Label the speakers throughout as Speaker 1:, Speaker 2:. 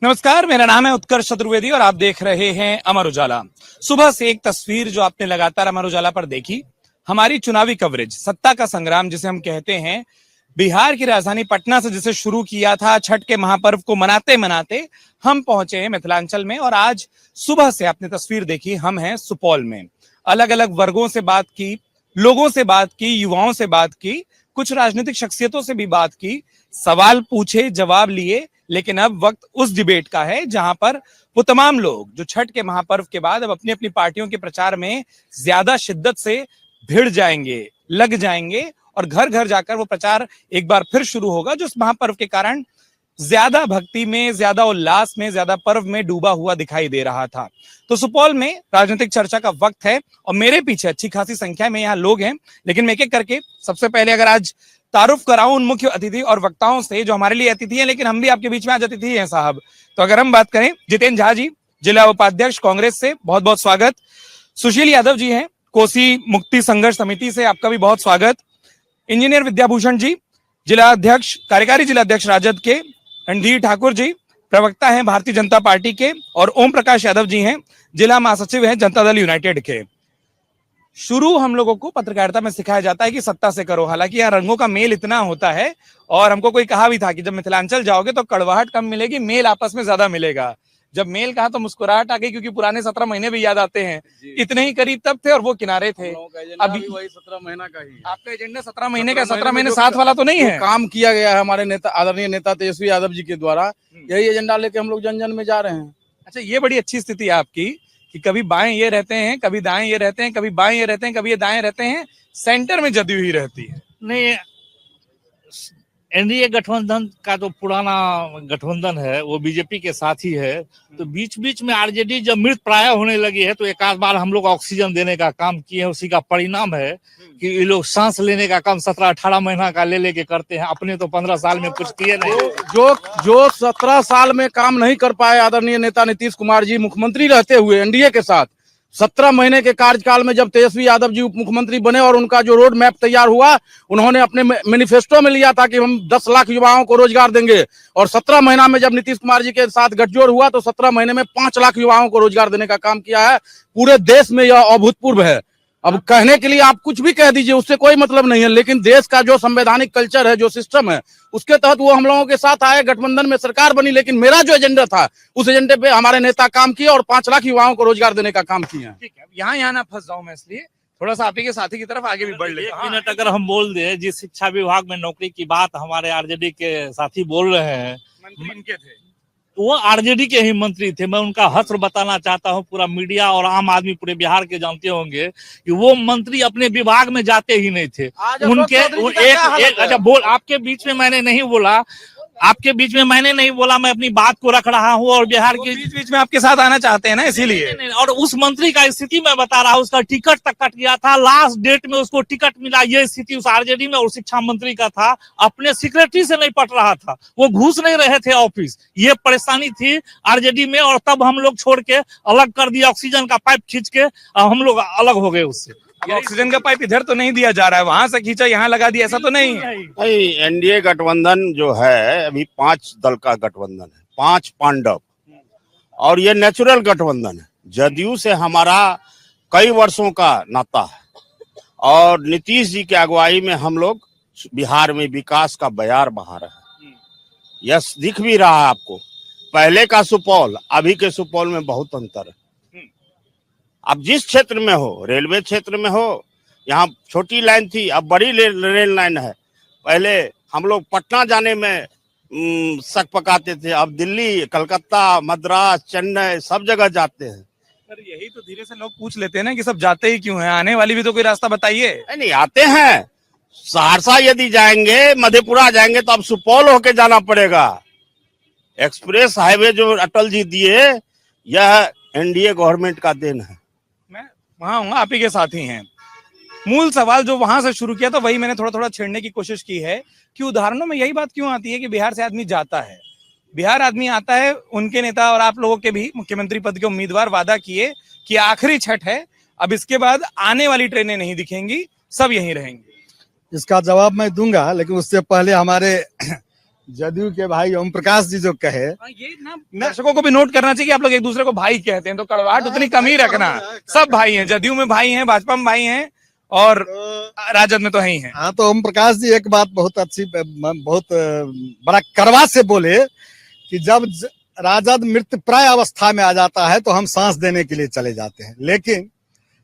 Speaker 1: नमस्कार, मेरा नाम है उत्कर्ष चतुर्वेदी और आप देख रहे हैं अमर उजाला। सुबह से एक तस्वीर जो आपने लगातार अमर उजाला पर देखी, हमारी चुनावी कवरेज, सत्ता का संग्राम जिसे हम कहते हैं, बिहार की राजधानी पटना से जिसे शुरू किया था, छठ के महापर्व को मनाते मनाते हम पहुंचे हैं मिथिलांचल में। और आज सुबह से आपने तस्वीर देखी, हम हैं सुपौल में। अलग अलग वर्गों से बात की, लोगों से बात की, युवाओं से बात की, कुछ राजनीतिक शख्सियतों से भी बात की, सवाल पूछे, जवाब लिए। लेकिन अब वक्त उस डिबेट का है जहां पर वो तमाम लोग जो छठ के महापर्व के बाद अब अपनी अपनी पार्टियों के प्रचार में ज्यादा शिद्दत से भिड़ जाएंगे, लग जाएंगे और घर घर जाकर वो प्रचार एक बार फिर शुरू होगा, जो इस महापर्व के कारण ज्यादा भक्ति में, ज्यादा उल्लास में, ज्यादा पर्व में डूबा हुआ दिखाई दे रहा था। तो सुपौल में राजनीतिक चर्चा का वक्त है और मेरे पीछे अच्छी खासी संख्या में यहाँ लोग हैं। लेकिन मैं एक एक करके सबसे पहले अगर आज तारुफ कराऊं उन मुख्य अतिथि और वक्ताओं से जो हमारे लिए अतिथि हैं, लेकिन हम भी आपके बीच में आज अतिथि हैं साहब। तो अगर हम बात करें, जितेंद्र झा जी, जिला उपाध्यक्ष कांग्रेस से, बहुत बहुत स्वागत। सुशील यादव जी हैं, कोसी मुक्ति संघर्ष समिति से, आपका भी बहुत स्वागत। इंजीनियर विद्याभूषण जी, जिला अध्यक्ष, कार्यकारी जिला अध्यक्ष राजद के। रणधीर ठाकुर जी, प्रवक्ता हैं भारतीय जनता पार्टी के। और ओम प्रकाश यादव जी हैं, जिला महासचिव हैं जनता दल यूनाइटेड के। शुरू हम लोगों को पत्रकारिता में सिखाया जाता है कि सत्ता से करो, हालांकि यहाँ रंगों का मेल इतना होता है। और हमको कोई कहा भी था कि जब मिथिलांचल जाओगे तो कड़वाहट कम मिलेगी, मेल आपस में ज्यादा मिलेगा। जब मेल कहा तो मुस्कुराहट आ गई, क्योंकि पुराने 17 महीने भी याद आते हैं। इतने ही करीब तब थे और वो किनारे थे। अभी
Speaker 2: वही 17 महीना का ही
Speaker 1: आपका एजेंडा 17 महीने का, 17 महीने साथ वाला तो नहीं है।
Speaker 2: काम किया गया है हमारे नेता, आदरणीय नेता तेजस्वी यादव जी के द्वारा। यही एजेंडा लेके हम लोग जन जन में जा रहे हैं।
Speaker 1: अच्छा, ये बड़ी अच्छी स्थिति है आपकी कि कभी बाएं ये रहते हैं, कभी दाएं ये रहते हैं, कभी बाएं ये रहते हैं, कभी ये दाएं रहते हैं, सेंटर में जदयू ही रहती है।
Speaker 3: नहीं, एनडीए गठबंधन का जो पुराना गठबंधन है वो बीजेपी के साथ ही है। तो बीच बीच में आरजेडी जब मृत प्राय होने लगी है तो एक आध बार हम लोग ऑक्सीजन देने का काम किए हैं। उसी का परिणाम है कि ये लोग सांस लेने का काम 17-18 महीना का ले लेके करते हैं। अपने तो 15 साल में कुछ किए नहीं।
Speaker 2: जो 17 साल में काम नहीं कर पाए आदरणीय नेता नीतीश कुमार जी मुख्यमंत्री रहते हुए एनडीए के साथ, 17 महीने के कार्यकाल में जब तेजस्वी यादव जी उप मुख्यमंत्री बने और उनका जो रोड मैप तैयार हुआ, उन्होंने अपने मैनिफेस्टो में लिया था कि हम 10 लाख युवाओं को रोजगार देंगे। और 17 महीना में जब नीतीश कुमार जी के साथ गठजोड़ हुआ तो 17 महीने में 5 लाख युवाओं को रोजगार देने का काम किया है। पूरे देश में यह अभूतपूर्व है। अब कहने के लिए आप कुछ भी कह दीजिए, उससे कोई मतलब नहीं है, लेकिन देश का जो संवैधानिक कल्चर है, जो सिस्टम है, उसके तहत वो हम लोगों के साथ आए, गठबंधन में सरकार बनी। लेकिन मेरा जो एजेंडा था उस एजेंडे पे हमारे नेता काम किए और 5 लाख युवाओं को रोजगार देने का काम किया।
Speaker 1: ठीक है, यहाँ ना फंस जाऊं मैं, इसलिए थोड़ा सा आप ही के साथी की तरफ आगे भी बढ़ ले।
Speaker 3: 1 मिनट अगर हम बोल दे, जिस शिक्षा विभाग में नौकरी की बात हमारे आरजेडी के साथी बोल रहे हैं,
Speaker 1: मंत्री इनके थे,
Speaker 3: वो आरजेडी के ही मंत्री थे। मैं उनका हस्र बताना चाहता हूँ, पूरा मीडिया और आम आदमी पूरे बिहार के जानते होंगे कि वो मंत्री अपने विभाग में जाते ही नहीं थे। उनके अच्छा बोल, आपके बीच में मैंने नहीं बोला, आपके बीच में मैंने नहीं बोला, मैं अपनी बात को रख रहा हूँ। और बिहार के
Speaker 1: बीच बीच में आपके साथ आना चाहते हैं ना, इसीलिए।
Speaker 3: और उस मंत्री का स्थिति मैं बता रहा हूँ, उसका टिकट तक कट गया था, लास्ट डेट में उसको टिकट मिला। ये स्थिति उस आरजेडी में और शिक्षा मंत्री का था। अपने सेक्रेटरी से नहीं पट रहा था, वो घुस नहीं रहे थे ऑफिस, ये परेशानी थी आरजेडी में। और तब हम लोग छोड़ के अलग कर दिया, ऑक्सीजन का पाइप खींच के हम लोग अलग हो गए उससे।
Speaker 1: ऑक्सीजन का पाइप इधर तो नहीं दिया जा रहा है, वहां से खींचा यहाँ लगा दिया, ऐसा तो नहीं है।
Speaker 4: नहीं, एनडीए गठबंधन जो है अभी 5 दल का गठबंधन है, 5 पांडव, और ये नेचुरल गठबंधन है। जदयू से हमारा कई वर्षों का नाता है और नीतीश जी की अगुवाई में हम लोग बिहार में विकास का बयार बहा रहे हैं। यह दिख भी रहा है आपको। पहले का सुपौल, अभी के सुपौल में बहुत अंतर है। अब जिस क्षेत्र में हो, रेलवे क्षेत्र में हो, यहाँ छोटी लाइन थी, अब बड़ी रेल लाइन है। पहले हम लोग पटना जाने में शक पकाते थे, अब दिल्ली, कलकत्ता, मद्रास, चेन्नई सब जगह जाते हैं।
Speaker 1: सर यही तो धीरे से लोग पूछ लेते हैं ना कि सब जाते ही क्यों हैं, आने वाली भी तो कोई रास्ता बताइए।
Speaker 4: नहीं, आते हैं। सहरसा यदि जाएंगे, मधेपुरा जाएंगे तो अब सुपौल होके जाना पड़ेगा। एक्सप्रेस हाईवे जो अटल जी दिए, यह एनडीए गवर्नमेंट का देन है।
Speaker 1: मैं वहां हूँ, आप ही के साथ ही हैं। मूल सवाल जो वहां से शुरू किया था वही मैंने थोड़ा थोड़ा छेड़ने की कोशिश की है कि उदाहरणों में यही बात क्यों आती है कि बिहार से आदमी जाता है, बिहार आदमी आता है, उनके नेता और आप लोगों के भी मुख्यमंत्री पद के उम्मीदवार वादा किए कि आखिरी छठ है, अब इसके बाद आने वाली ट्रेनें नहीं दिखेंगी, सब यहीं रहेंगे।
Speaker 5: इसका जवाब मैं दूंगा, लेकिन उससे पहले हमारे जदयू के भाई ओम प्रकाश जी जो कहे,
Speaker 1: ये ना दर्शकों को भी नोट करना चाहिए कि आप लोग एक दूसरे को भाई कहते हैं, तो कड़वाहट उतनी कम ही रखना। सब भाई हैं, जदयू में भाई हैं, भाजपा में भाई हैं और राजद में तो है ही हैं।
Speaker 5: हाँ, तो ओम प्रकाश जी एक बात बहुत अच्छी, बहुत बड़ा करवा से बोले कि जब राजद मृत प्राय अवस्था में आ जाता है तो हम सांस देने के लिए चले जाते हैं। लेकिन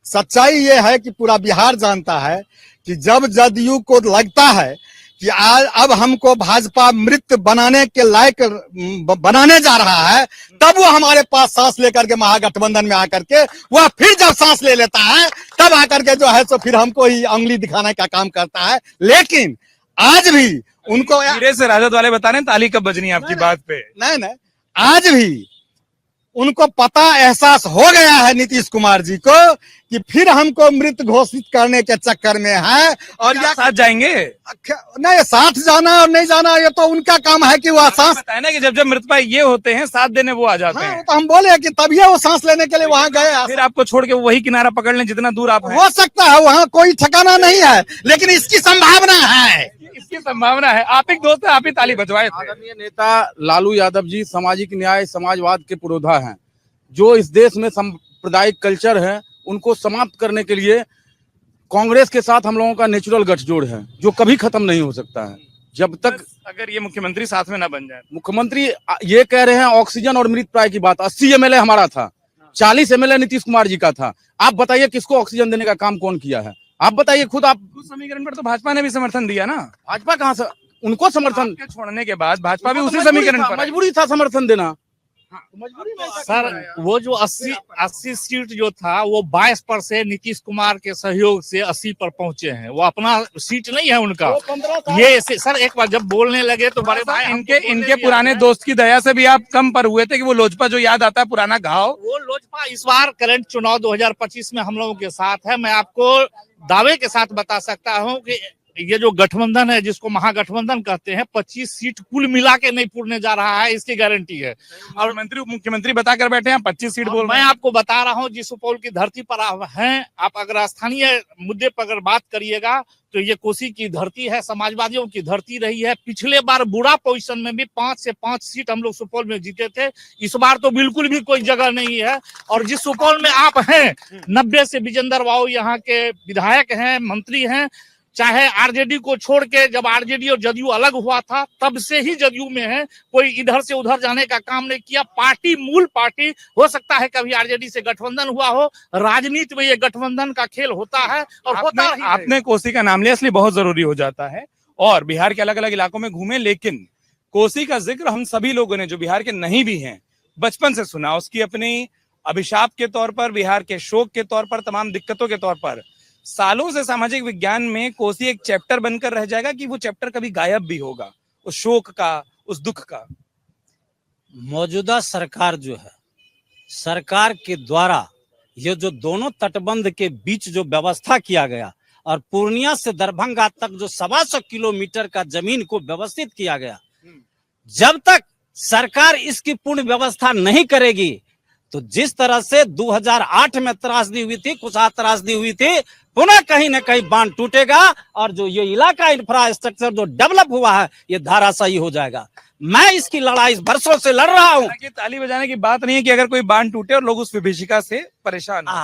Speaker 5: सच्चाई ये है कि पूरा बिहार जानता है कि जब जदयू को लगता है कि आज अब हमको भाजपा मृत बनाने के लायक बनाने जा रहा है, तब वो हमारे पास सांस लेकर के महागठबंधन में आकर के वह फिर जब सांस ले लेता है तब आकर के जो है तो फिर हमको ही उंगली दिखाने का काम करता है। लेकिन आज भी उनको
Speaker 1: धीरे से राजद वाले बता रहे हैं, ताली कब बजनी है आपकी बात पे?
Speaker 5: नहीं, आज भी उनको पता एहसास हो गया है नीतीश कुमार जी को कि फिर हमको मृत घोषित करने के चक्कर में है। और
Speaker 1: या साथ जाएंगे?
Speaker 5: नहीं, साथ जाना और नहीं जाना ये तो उनका काम है कि वो सांस
Speaker 1: बताया ना कि जब जब मृतपाय ये होते हैं साथ देने वो आ जाते
Speaker 5: हाँ,
Speaker 1: हैं।
Speaker 5: तो हम बोले कि तभी वो सांस लेने के लिए वहां गए।
Speaker 1: फिर आपको छोड़ के वही किनारा पकड़ लें जितना दूर आप हैं।
Speaker 5: हो सकता है, वहाँ कोई ठिकाना नहीं है, लेकिन इसकी संभावना है।
Speaker 1: इसकी संभावना है। आप एक दोस्त है, आप ही ताली बजवाए थे।
Speaker 2: आदरणीय नेता लालू यादव जी सामाजिक न्याय समाजवाद के पुरोधा हैं, जो इस देश में सांप्रदायिक कल्चर है उनको समाप्त करने के लिए कांग्रेस के साथ हम लोगों का नेचुरल गठजोड़ है, जो कभी खत्म नहीं हो सकता है जब तक
Speaker 1: अगर ये मुख्यमंत्री साथ में ना बन जाए।
Speaker 2: मुख्यमंत्री ये कह रहे हैं ऑक्सीजन और मृत प्राय की बात। 80 एमएलए हमारा था, 40 एमएलए नीतीश कुमार जी का था। आप बताइए किसको ऑक्सीजन देने का काम कौन किया है? आप बताइए खुद। आप
Speaker 1: उस समीकरण पर तो भाजपा ने भी समर्थन दिया ना।
Speaker 2: भाजपा कहाँ से उनको समर्थन
Speaker 1: आपके छोड़ने के बाद भाजपा भी उसी समीकरण पर
Speaker 2: मजबूरी था समर्थन देना।
Speaker 3: सर वो जो 80 सीट जो था वो 22 पर से नीतीश कुमार के सहयोग से 80 पर पहुंचे हैं। वो अपना सीट नहीं है उनका। ये सर एक बार जब बोलने लगे तो बड़े भाई
Speaker 1: इनके पुराने दोस्त की दया से भी आप कम पर हुए थे कि वो लोजपा जो याद आता है पुराना घाव।
Speaker 3: वो लोजपा इस बार करंट चुनाव 2025 में हम लोगों के साथ है। मैं आपको दावे के साथ बता सकता हूँ कि ये जो गठबंधन है जिसको महागठबंधन कहते हैं 25 सीट कुल मिला के नहीं पूरने जा रहा है, इसकी गारंटी है।
Speaker 1: और मुख्यमंत्री बता कर बैठे हैं 25 सीट बोल
Speaker 3: मैं आपको बता रहा हूं जिस सुपौल की धरती पर आप हैं, आप अगर स्थानीय मुद्दे पर अगर बात करिएगा तो ये कोसी की धरती है, समाजवादियों की धरती रही है। पिछले बार बुरा पोजीशन में भी 5 से 5 सीट हम लोग सुपौल में जीते थे। इस बार तो बिल्कुल भी कोई जगह नहीं है। और जिस सुपौल में आप हैं 90 से विजेंद्र बाबू यहाँ के विधायक हैं, मंत्री हैं। चाहे आरजेडी को छोड़ के जब आरजेडी और जदयू अलग हुआ था तब से ही जदयू में है, कोई इधर से उधर जाने का काम नहीं किया। पार्टी मूल पार्टी, हो सकता है कभी आरजेडी से गठबंधन हुआ हो, राजनीति में ये गठबंधन का खेल होता है और होता ही
Speaker 1: आपने कोसी का नाम लिया इसलिए बहुत जरूरी हो जाता है। और बिहार के अलग अलग इलाकों में घूमे, लेकिन कोसी का जिक्र हम सभी लोगों ने जो बिहार के नहीं भी हैं बचपन से सुना। उसकी अपनी अभिशाप के तौर पर, बिहार के शोक के तौर पर, तमाम दिक्कतों के तौर पर सालों से सामाजिक विज्ञान में कोसी एक चैप्टर बनकर रह जाएगा कि वो चैप्टर कभी गायब भी होगा, उस शोक का, उस दुख का।
Speaker 6: मौजूदा सरकार जो है, सरकार के द्वारा ये जो दोनों तटबंध के बीच जो व्यवस्था किया गया और पूर्णिया से दरभंगा तक जो 125 किलोमीटर का जमीन को व्यवस्थित किया गया, जब तक सरकार इसकी पूर्ण व्यवस्था नहीं करेगी तो जिस तरह से 2008 में त्रासदी हुई थी, कुछ त्रासदी हुई थी, पुनः कहीं ना कहीं बांध टूटेगा और जो ये इलाका इंफ्रास्ट्रक्चर जो डेवलप हुआ है ये धाराशायी हो जाएगा। मैं इसकी लड़ाई वर्षों से लड़ रहा हूँ।
Speaker 1: ताली बजाने की बात नहीं है कि अगर कोई बांध टूटे और लोग उस विभीषिका से परेशान हो,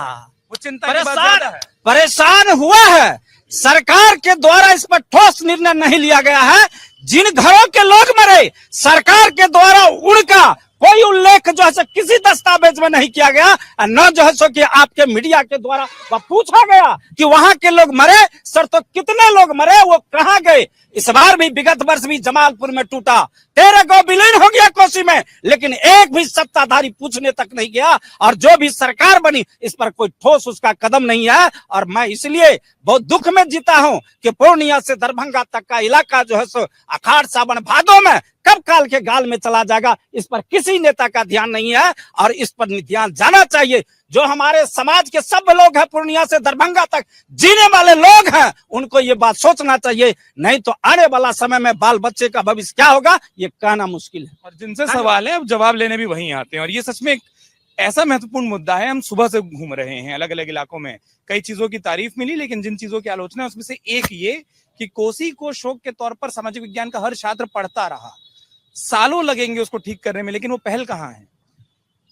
Speaker 1: वो चिंता की बात ज्यादा है।
Speaker 6: परेशान हुआ है। सरकार के द्वारा इस पर ठोस निर्णय नहीं लिया गया है। जिन घरों के लोग मरे, सरकार के द्वारा उनका कोई उल्लेख जो है सो किसी दस्तावेज में नहीं किया गया, न जो है सो कि आपके मीडिया के द्वारा वह पूछा गया कि वहां के लोग मरे सर तो कितने लोग मरे, वो कहां गए। इस बार भी विगत वर्ष भी जमालपुर में टूटा, 13 गांव विलीन हो गया कोसी में, लेकिन एक भी सत्ताधारी पूछने तक नहीं गया। और जो भी सरकार बनी इस पर कोई ठोस उसका कदम नहीं है। और मैं इसलिए बहुत दुख में जीता हूं कि पूर्णिया से दरभंगा तक का इलाका जो है सो अखाड़ सावन भादों में कब काल के गाल में चला जाएगा, इस पर किसी नेता का ध्यान नहीं है। और इस पर ध्यान जाना चाहिए। जो हमारे समाज के सब लोग हैं, पूर्णिया से दरभंगा तक जीने वाले लोग हैं, उनको ये बात सोचना चाहिए, नहीं तो आने वाला समय में बाल बच्चे का भविष्य क्या होगा ये कहना मुश्किल है।
Speaker 1: और जिनसे सवाल है अब जवाब लेने भी वहीं आते हैं। और ये सच में एक ऐसा महत्वपूर्ण मुद्दा है। हम सुबह से घूम रहे हैं अलग अलग इलाकों में, कई चीजों की तारीफ मिली, लेकिन जिन चीजों की आलोचना है उसमें से एक ये कि कोसी को शोक के तौर पर सामाजिक विज्ञान का हर छात्र पढ़ता रहा। सालों लगेंगे उसको ठीक करने में, लेकिन वो पहल कहाँ है?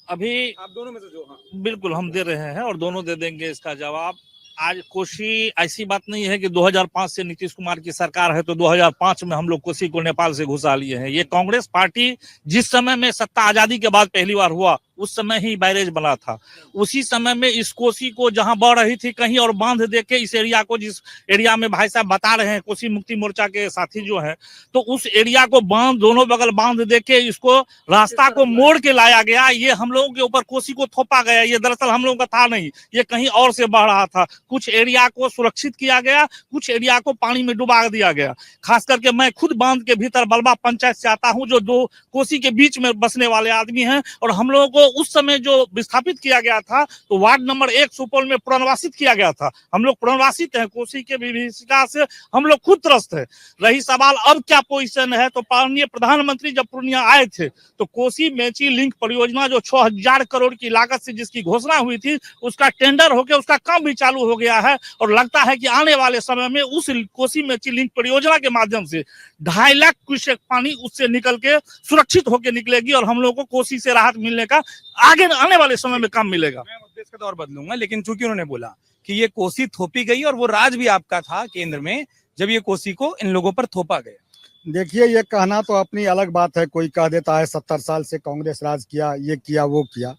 Speaker 3: अभी
Speaker 1: आप दोनों में से जो, हाँ।
Speaker 3: बिल्कुल हम दे रहे हैं और दोनों दे देंगे इसका जवाब। आज कोसी ऐसी बात नहीं है कि 2005 से नीतीश कुमार की सरकार है तो 2005 में हम लोग कोसी को नेपाल से घुसा लिए हैं। ये कांग्रेस पार्टी जिस समय में सत्ता आजादी के बाद पहली बार हुआ उस समय ही बैरेज बना था। उसी समय में इस कोसी को जहां बह रही थी कहीं और बांध देके इस एरिया को, जिस एरिया में भाई साहब बता रहे हैं कोसी मुक्ति मोर्चा के साथी जो है, तो उस एरिया को बांध दोनों बगल बांध देके इसको रास्ता को मोड़ के लाया गया। ये हम लोगों के ऊपर कोसी को थोपा गया। ये दरअसल हम लोगों का था नहीं, ये कहीं और से बह रहा था। कुछ एरिया को सुरक्षित किया गया, कुछ एरिया को पानी में डुबा दिया गया। खास करके मैं खुद बांध के भीतर बलबा पंचायत से आता हूं, जो दो कोसी के बीच में बसने वाले आदमी हैं, और हम लोगों को उस समय जो विस्थापित किया गया था तो वार्ड नंबर 1 सुपौल में पुनर्वासित किया गया था। हम लोग पुनर्वासित हैं, कोसी के विभीषिका से हम लोग खुद त्रस्त है। रही सवाल अब क्या पोजीशन है, तो माननीय प्रधानमंत्री जब पूर्णिया आए थे तो कोसी मेची लिंक परियोजना जो 6000 करोड़ की लागत से जिसकी घोषणा हुई थी उसका टेंडर होकर उसका काम भी चालू हो गया है, और लगता है कि आने वाले समय में उस कोसी मेची लिंक परियोजना के माध्यम से 2.5 लाख क्यूसेक पानी उससे निकल के सुरक्षित होकर निकलेगी और हम लोगों को कोसी से राहत मिलने का आगे आने वाले समय में काम मिलेगा।
Speaker 1: मैं मुद्दे का दौर बदलूंगा, लेकिन चूंकि उन्होंने बोला कि ये कोसी थोपी गई और वो राज भी आपका था केंद्र में जब ये कोसी को इन लोगों पर थोपा गया।
Speaker 5: देखिए, ये कहना तो अपनी अलग बात है। कोई कह देता है 70 साल से कांग्रेस राज किया, ये किया वो किया।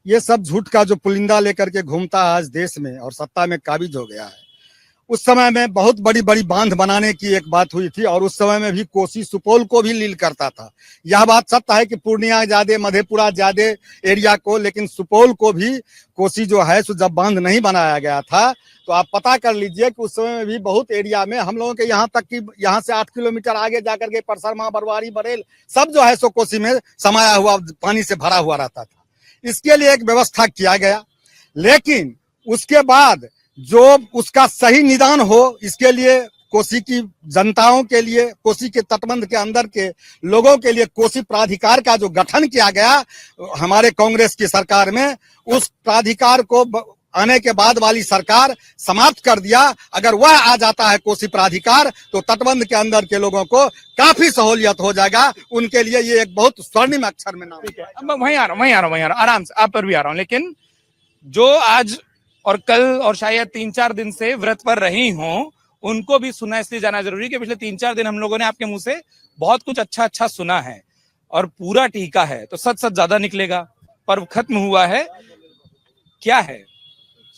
Speaker 5: ये सब झूठ का जो पुलिंदा लेकर के घूमता है आज देश में और सत्ता में काबिज हो गया है। उस समय में बहुत बड़ी बड़ी बांध बनाने की एक बात हुई थी और उस समय में भी कोसी सुपौल को भी लील करता था। यह बात सत्य है कि पूर्णिया ज्यादा, मधेपुरा ज्यादा एरिया को, लेकिन सुपौल को भी कोसी जो है सो जब बांध नहीं बनाया गया था तो आप पता कर लीजिए कि उस समय में भी बहुत एरिया में हम लोगों के यहाँ तक कि यहाँ से 8 किलोमीटर आगे जाकर के परसरमा, बरवारी, बरेल सब जो है सो कोसी में समाया हुआ पानी से भरा हुआ रहता था। इसके लिए एक व्यवस्था किया गया, लेकिन उसके बाद जो उसका सही निदान हो, इसके लिए कोसी की जनताओं के लिए, कोसी के तटबंध के अंदर के लोगों के लिए कोसी प्राधिकार का जो गठन किया गया हमारे कांग्रेस की सरकार में, उस प्राधिकार को आने के बाद वाली सरकार समाप्त कर दिया। अगर वह आ जाता है कोसी प्राधिकार तो तटबंध के अंदर के लोगों को काफी सहूलियत हो जाएगा। उनके लिए ये एक बहुत स्वर्णिम अक्षर में नाम है।
Speaker 1: अब मैं वहीं आ रहा हूँ, आराम से आप पर भी आ रहा हूँ। लेकिन जो आज और कल और शायद 3-4 दिन से व्रत पर रही हों उनको भी सुना, इसलिए जाना जरूरी कि पिछले 3-4 दिन हम लोगों ने आपके मुंह से बहुत कुछ अच्छा सुना है और पूरा टीका है तो सच ज्यादा निकलेगा। पर्व खत्म हुआ है, क्या है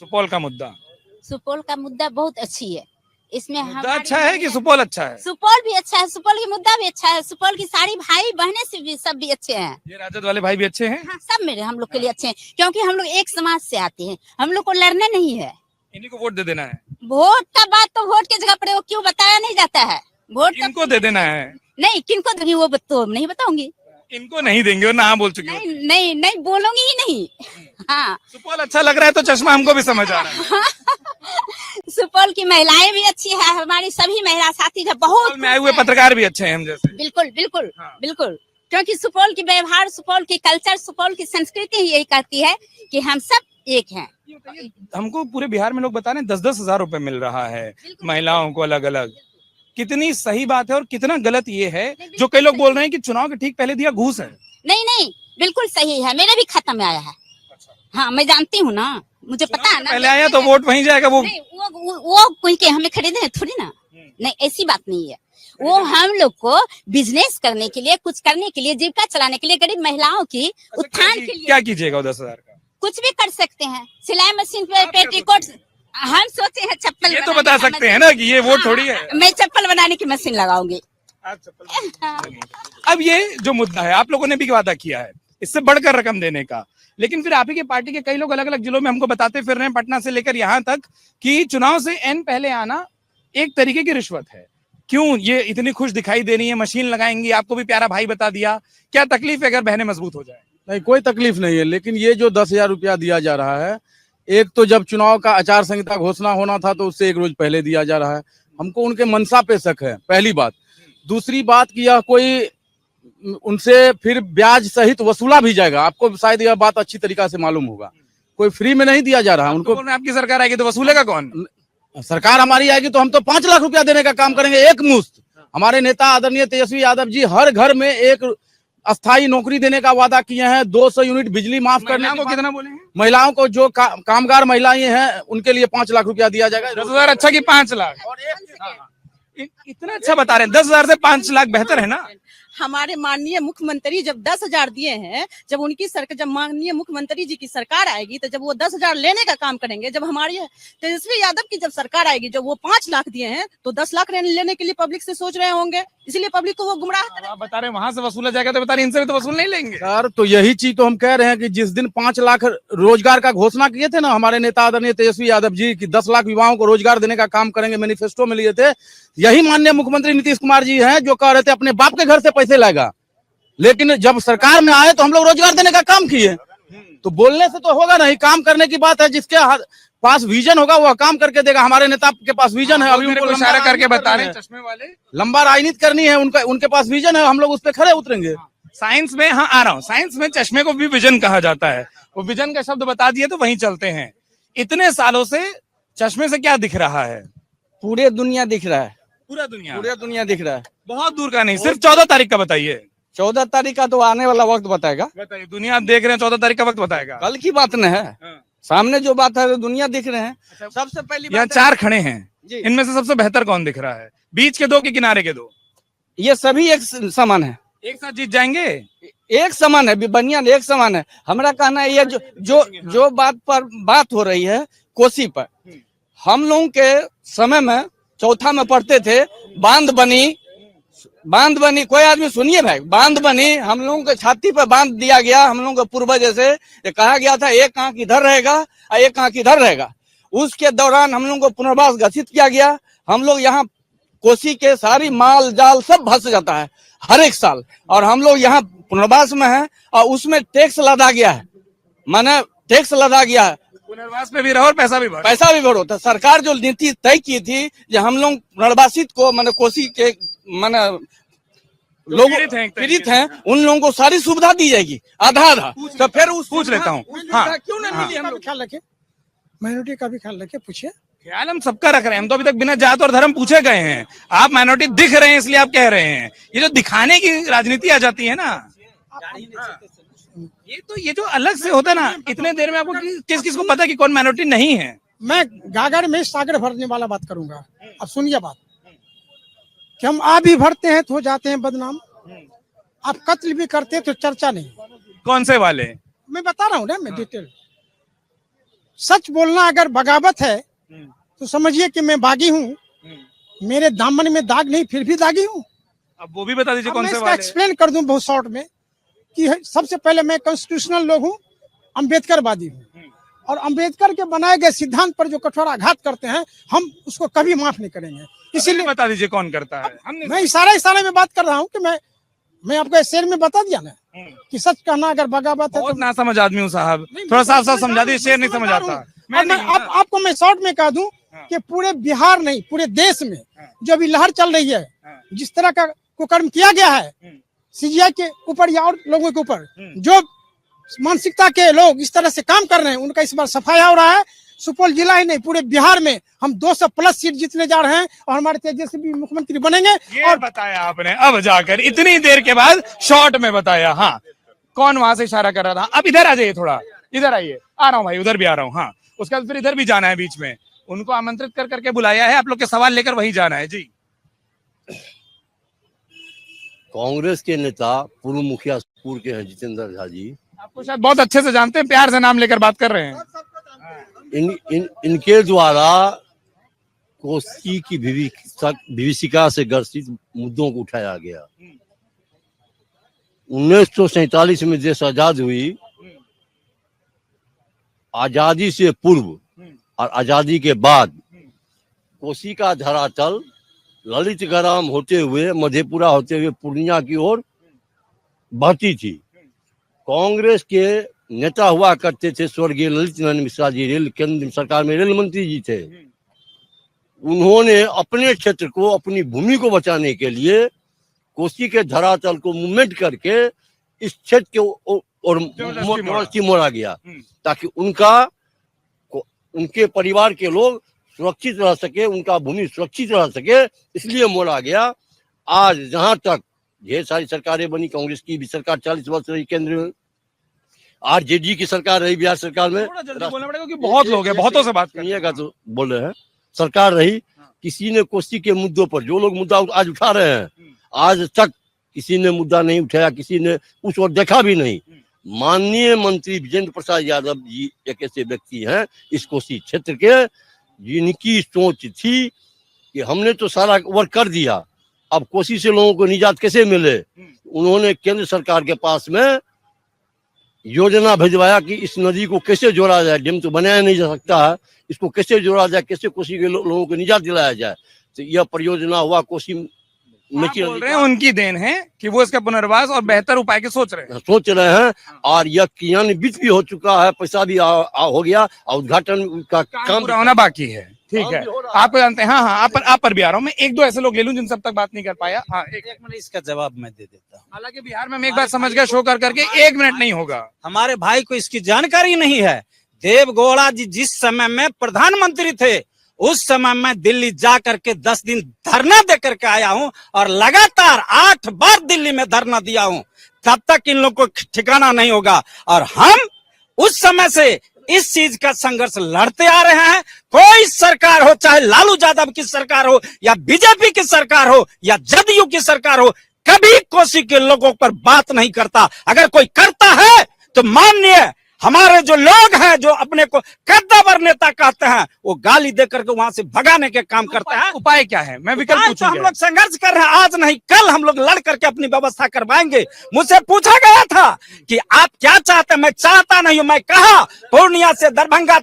Speaker 1: सुपौल का मुद्दा?
Speaker 7: सुपौल का मुद्दा बहुत अच्छी है। इसमें
Speaker 1: मुद्दा अच्छा है कि सुपौल अच्छा है?
Speaker 7: सुपौल भी अच्छा है, सुपौल की मुद्दा भी अच्छा है, सुपौल की सारी भाई बहनें से भी सब भी अच्छे हैं।
Speaker 1: ये राजद वाले भाई भी अच्छे हैं?
Speaker 7: हाँ, सब मेरे हम लोग के लिए अच्छे हैं, क्योंकि हम लोग एक समाज से आते हैं। हम लोग को लड़ना नहीं है,
Speaker 1: इन्हीं को वोट दे देना है।
Speaker 7: वोट का बात तो वोट की जगह पर वो क्यों बताया नहीं जाता है? वोट
Speaker 1: इनको दे देना है।
Speaker 7: नहीं, किनको देंगे वो तो नहीं बताऊंगी।
Speaker 1: इनको नहीं देंगे, ना बोल चुके हो।
Speaker 7: नहीं बोलूंगी ही नहीं। हाँ,
Speaker 1: सुपौल अच्छा लग रहा है तो चश्मा हमको भी समझ आ रहा है।
Speaker 7: सुपौल की महिलाएं भी अच्छी है, हमारी सभी महिला साथी है, बहुत
Speaker 1: सुपौल में आए हुए पत्रकार भी अच्छे हैं हम जैसे।
Speaker 7: बिल्कुल बिल्कुल
Speaker 1: हाँ।
Speaker 7: बिल्कुल, क्योंकि सुपौल की व्यवहार, सुपौल की कल्चर, सुपौल की संस्कृति ही यही कहती है कि हम सब एक हैं।
Speaker 1: हमको पूरे बिहार में लोग बता रहे हैं 10-10 हजार रुपए मिल रहा है महिलाओं को अलग अलग। कितनी सही बात है और कितना गलत ये है जो कई लोग बोल रहे हैं कि चुनाव के ठीक पहले दिया घूस है।
Speaker 7: नहीं, बिल्कुल सही है, मेरे भी खाता में आया है। हाँ, मैं जानती हूँ ना, मुझे पता है ना।
Speaker 1: पहले आया तो वोट वहीं जाएगा।
Speaker 7: वो कोई के हमें खरीदे थोड़ी ना, नहीं ऐसी बात नहीं है। वो हम लोग को बिजनेस करने के लिए, कुछ करने के लिए, जीविका चलाने के लिए, गरीब महिलाओं की उत्थान के लिए
Speaker 1: क्या कीजिएगा 10,000 का?
Speaker 7: कुछ भी कर सकते हैं। सिलाई मशीन पे, पेटीकोट, हम सोचे हैं चप्पल,
Speaker 1: ये तो बता सकते हैं ना कि ये वोट थोड़ी है।
Speaker 7: मैं चप्पल बनाने की मशीन लगाऊंगी।
Speaker 1: अब ये जो मुद्दा है, आप लोगों ने भी वादा किया है इससे बढ़कर रकम देने का, लेकिन फिर आप ही के पार्टी के कई लोग अलग अलग जिलों में हमको बताते फिर रहे हैं, पटना से लेकर यहाँ तक, कि चुनाव से एन पहले आना एक तरीके की रिश्वत है। क्यों ये इतनी खुश दिखाई दे रही है? मशीन लगाएंगी, आपको भी प्यारा भाई बता दिया। क्या तकलीफ है अगर बहनें मजबूत हो जाए?
Speaker 2: नहीं, कोई तकलीफ नहीं है, लेकिन ये जो 10,000 रुपया दिया जा रहा है, एक तो जब चुनाव का आचार संहिता घोषणा होना था तो उससे 1 रोज पहले दिया जा रहा है। हमको उनके मंशा पे शक है, पहली बात। दूसरी बात कि यह कोई उनसे फिर ब्याज सहित वसूला भी जाएगा। आपको शायद यह बात अच्छी तरीका से मालूम होगा, कोई फ्री में नहीं दिया जा रहा है उनको।
Speaker 1: आपकी सरकार आएगी तो वसूलेगा कौन?
Speaker 2: सरकार हमारी आएगी तो हम तो 5 लाख रुपया देने का काम करेंगे, एक मुश्त। हमारे नेता आदरणीय तेजस्वी यादव जी हर घर में 1 अस्थायी नौकरी देने का वादा किए हैं, 200 यूनिट बिजली माफ करने
Speaker 1: महिलाओं
Speaker 2: की
Speaker 1: को
Speaker 2: बात-
Speaker 1: कितना बोलेंगे?
Speaker 2: महिलाओं को जो कामगार महिलाएं हैं उनके लिए 5 लाख रुपया दिया जाएगा।
Speaker 1: 10,000 अच्छा कि 5 लाख? इतना अच्छा बता रहे हैं, 10,000 से 5 लाख बेहतर है ना?
Speaker 8: हमारे माननीय मुख्यमंत्री जब 10,000 दिए हैं, जब उनकी सरकार, जब माननीय मुख्यमंत्री जी की सरकार आएगी तो जब वो 10,000 लेने का काम करेंगे, जब हमारी तेजस्वी यादव की जब सरकार आएगी, जब वो 5 लाख दिए हैं तो 10 लाख लेने के लिए पब्लिक से सोच रहे होंगे, इसलिए पब्लिक को वो गुमराह करेंगे।
Speaker 1: आप बता रहे हैं वहां से वसूला जाएगा, तो बता रहे हैं इनसे भी तो वसूल नहीं लेंगे।
Speaker 2: सर तो यही चीज तो हम कह रहे हैं कि जिस दिन 5 लाख रोजगार का घोषणा किए थे ना हमारे नेता आदरणीय तेजस्वी यादव जी की 10 लाख युवाओं को रोजगार देने का काम करेंगे, मैनिफेस्टो में लिए थे, यही माननीय मुख्यमंत्री नीतीश कुमार जी हैं जो कह रहे थे अपने बाप के घर से पैसे लाएगा, लेकिन जब सरकार में आए तो हम लोग रोजगार देने का काम किए। तो बोलने से तो होगा नहीं, काम करने की बात है। जिसके पास विजन होगा वह काम करके देगा। हमारे नेता के पास विजन है, अभी उनको
Speaker 1: इशारा करके
Speaker 2: राजनीति
Speaker 1: बता रहे
Speaker 2: करनी
Speaker 1: हैं चश्मे वाले।
Speaker 2: है, लंबा राजनीति करनी है, उनके पास विजन है, हम लोग उस पर खड़े उतरेंगे।
Speaker 1: साइंस में, हाँ आ रहा हूँ, साइंस में चश्मे को भी विजन कहा जाता है। वो विजन का शब्द बता दिए तो वहीं चलते हैं। इतने सालों से चश्मे से क्या दिख रहा है?
Speaker 6: पूरे दुनिया दिख रहा है,
Speaker 1: पूरा दुनिया,
Speaker 6: पूरे दुनिया दिख रहा है।
Speaker 1: बहुत दूर का नहीं, सिर्फ 14 तारीख का बताइए।
Speaker 6: 14 तारीख का तो आने वाला वक्त बताएगा।
Speaker 1: बताइए, दुनिया आप देख रहे हैं, 14 तारीख का वक्त बताएगा।
Speaker 6: कल की बात न है, सामने जो बात है दुनिया दिख रहे हैं। सबसे पहली
Speaker 1: यहाँ
Speaker 6: बात
Speaker 1: 4 खड़े हैं,
Speaker 6: जी।
Speaker 1: इनमें से सबसे बेहतर कौन दिख रहा है? बीच के 2 के किनारे के 2?
Speaker 6: ये सभी एक समान है,
Speaker 1: एक साथ जीत जाएंगे।
Speaker 6: एक समान है, बनिया एक समान है। हमारा कहना है ये जो बात पर बात हो रही है कोसी पर, हम लोगों के समय में चौथा में पढ़ते थे, बांध बनी, कोई आदमी सुनिए भाई, बांध बनी, हम लोगों के छाती पर बांध दिया गया। हम लोगों के पूर्वज जैसे ये कहा गया था एक आंख इधर रहेगा और एक आंख इधर रहेगा। उसके दौरान हम लोगों को पुनर्वास घोषित किया गया। हम लोग यहाँ कोसी के सारी माल जाल सब भस जाता है हर एक साल, और हम लोग यहाँ पुनर्वास में हैं और उसमें टैक्स लदा गया है, माने टैक्स लदा गया है,
Speaker 1: पुनर्वास में भी रहो और पैसा भी भरो।
Speaker 6: पैसा भी भरो। तो सरकार जो नीति तय की थी कि हम लोग पुनर्वासित को माने कोसी के माने लोग पीड़ित हैं, उन लोगों को सारी सुविधा दी जाएगी, आधा। तो फिर
Speaker 1: पूछ लेता हूँ, हाँ
Speaker 6: क्यों नहीं मिली हम लोग?
Speaker 9: ख्याल रखे, माइनॉरिटी का भी ख्याल रखे, पूछिए।
Speaker 1: ख्याल हम सबका रख रहे हैं, हम तो अभी तक बिना जात और धर्म पूछे गए हैं। आप माइनॉरिटी दिख रहे हैं इसलिए आप कह रहे हैं। ये जो दिखाने की राजनीति आ जाती है ना, ये जो अलग से होता है ना, इतने देर में आपको किस को पता है कि कौन माइनॉरिटी नहीं है?
Speaker 9: मैं गागर में सागर भरने वाला बात करूंगा। अब सुनिए बात कि हम आ भी भरते हैं तो हो जाते हैं बदनाम, आप कत्ल भी करते हैं तो चर्चा नहीं।
Speaker 1: कौन से वाले?
Speaker 9: मैं बता रहा हूँ ना, मैं डिटेल। सच बोलना अगर बगावत है तो समझिए कि मैं बागी हूँ, मेरे दामन में दाग नहीं फिर भी दागी हूँ।
Speaker 1: अब वो भी बता दीजिए कौन से वाले?
Speaker 9: एक्सप्लेन कर दूं बहुत शॉर्ट में कि सबसे पहले मैं कॉन्स्टिट्यूशनल लोग हूँ, अम्बेडकरवादी हूँ, और अम्बेडकर के बनाए गए सिद्धांत पर जो कठोर आघात करते हैं हम उसको कभी माफ नहीं करेंगे। इसीलिए
Speaker 1: बता दीजिए कौन करता है। हमने
Speaker 9: मैं इशारे में बात कर रहा हूँ कि मैं आपको शेर में बता दिया ना कि सच कहना अगर बगावत है
Speaker 1: बहुत
Speaker 9: तो
Speaker 1: ना समझ आदमी हूँ साहब, थोड़ा साफ समझा दीजिए, शेर नहीं समझ आता।
Speaker 9: और मैं आपको मैं शॉर्ट में कह दूं कि पूरे बिहार नहीं पूरे देश में जो अभी लहर चल रही है, जिस तरह का कुकर्म किया गया है सीजीआई के ऊपर या और लोगों के ऊपर, जो मानसिकता के लोग इस तरह से काम कर रहे हैं उनका इस बार सफाया हो रहा है। सुपौल जिला ही नहीं पूरे बिहार में हम 200+ सीट जीतने जा रहे हैं और हमारे तेजस्वी मुख्यमंत्री बनेंगे।
Speaker 1: और बताया आपने अब जाकर, इतनी देर के बाद शॉर्ट में बताया। हाँ, कौन वहां से इशारा कर रहा था? अब इधर आ जाइए, थोड़ा इधर आइए। आ रहा हूँ भाई, उधर भी आ रहा हूँ। हाँ, उसके बाद फिर इधर भी जाना है, बीच में उनको आमंत्रित कर करके बुलाया है, आप लोग के सवाल लेकर वही जाना है। जी,
Speaker 10: कांग्रेस के नेता पूर्व मुखिया सुखपुर के हैं जितेंद्र झा जी,
Speaker 1: आपको शायद बहुत अच्छे से जानते हैं, प्यार से नाम लेकर बात कर रहे हैं।
Speaker 10: इनके द्वारा कोसी की विभीषिका से ग्रसित मुद्दों को उठाया गया। 1947 में देश आजाद हुई, आजादी से पूर्व और आजादी के बाद कोसी का धरातल ललितग्राम होते हुए मधेपुरा होते हुए पूर्णिया की ओर बहती थी। कांग्रेस के नेता हुआ करते थे स्वर्गीय ललित नारायण मिश्रा जी, रेल केंद्र सरकार में रेल मंत्री जी थे। उन्होंने अपने क्षेत्र को, अपनी भूमि को बचाने के लिए कोसी के धरातल को मूवमेंट करके इस क्षेत्र के और मोड़ा गया ताकि उनके परिवार के लोग सुरक्षित रह सके, उनका भूमि सुरक्षित रह सके, इसलिए मोड़ा गया। आज जहां तक ढेर सारी सरकारें बनी, कांग्रेस की भी सरकार 40 वर्ष रही केंद्र में, आरजेडी की सरकार रही बिहार सरकार में,
Speaker 1: थोड़ा जल्दी बोलना पड़ेगा क्योंकि बहुत लोग हैं, बहुतों से बात कर
Speaker 10: सुनिएगा तो बोल रहे हैं, सरकार रही, किसी ने कोसी के मुद्दों पर जो लोग मुद्दा आज उठा रहे हैं, आज तक किसी ने मुद्दा नहीं उठाया, किसी ने उस ओर देखा भी नहीं। माननीय मंत्री विजेंद्र प्रसाद यादव जी एक ऐसे व्यक्ति हैं इस कोसी क्षेत्र के, जिनकी सोच थी कि हमने तो सारा वर्क कर दिया, अब कोसी से लोगों को निजात कैसे मिले। उन्होंने केंद्र सरकार के पास में योजना भिजवाया कि इस नदी को कैसे जोड़ा जाए, डैम तो बनाया नहीं जा सकता है, इसको कैसे जोड़ा जाए, कैसे कोसी के लोगों को निजात दिलाया जाए। तो यह परियोजना हुआ कोसी
Speaker 1: आप बोल रहे हैं उनकी देन है कि वो इसका पुनर्वास और बेहतर उपाय के सोच रहे हैं
Speaker 10: और यह क्रियान्वित भी हो चुका है, पैसा भी हो गया और उद्घाटन का काम
Speaker 1: पूरा होना बाकी है। ठीक है, आपको जानते हैं। हाँ, आप पर भी आ रहा हूँ मैं। एक दो ऐसे लोग ले लूं जिनसे अब तक बात नहीं कर पाया। हाँ, एक
Speaker 6: मिनट इसका जवाब मैं दे देता हूँ।
Speaker 1: हालांकि बिहार में हम एक बात समझ गया, शो कर करके 1 मिनट नहीं होगा।
Speaker 6: हमारे भाई को इसकी जानकारी नहीं है। देवगौड़ा जी जिस समय में प्रधानमंत्री थे, उस समय में दिल्ली जा करके 10 दिन धरना दे करके आया हूं और लगातार 8 बार दिल्ली में धरना दिया हूं। तब तक इन लोगों को ठिकाना नहीं होगा। और हम उस समय से इस चीज का संघर्ष लड़ते आ रहे हैं। कोई सरकार हो, चाहे लालू यादव की सरकार हो या बीजेपी की सरकार हो या जदयू की सरकार हो, कभी कोसी के लोगों पर बात नहीं करता। अगर कोई करता है तो माननीय हमारे जो लोग हैं, जो अपने को कद्दावर नेता कहते हैं, वो गाली देकर के वहां से भगाने के काम करते हैं।
Speaker 1: उपाय क्या है? मैं विकल्प पूछूंगा।
Speaker 6: हम लोग संघर्ष कर रहे हैं, आज नहीं कल हम लोग लड़ करके अपनी व्यवस्था करवाएंगे। मुझसे पूछा गया था कि आप क्या चाहते हैं, मैं चाहता नहीं हूं। मैं कहा पूर्णिया से दरभंगा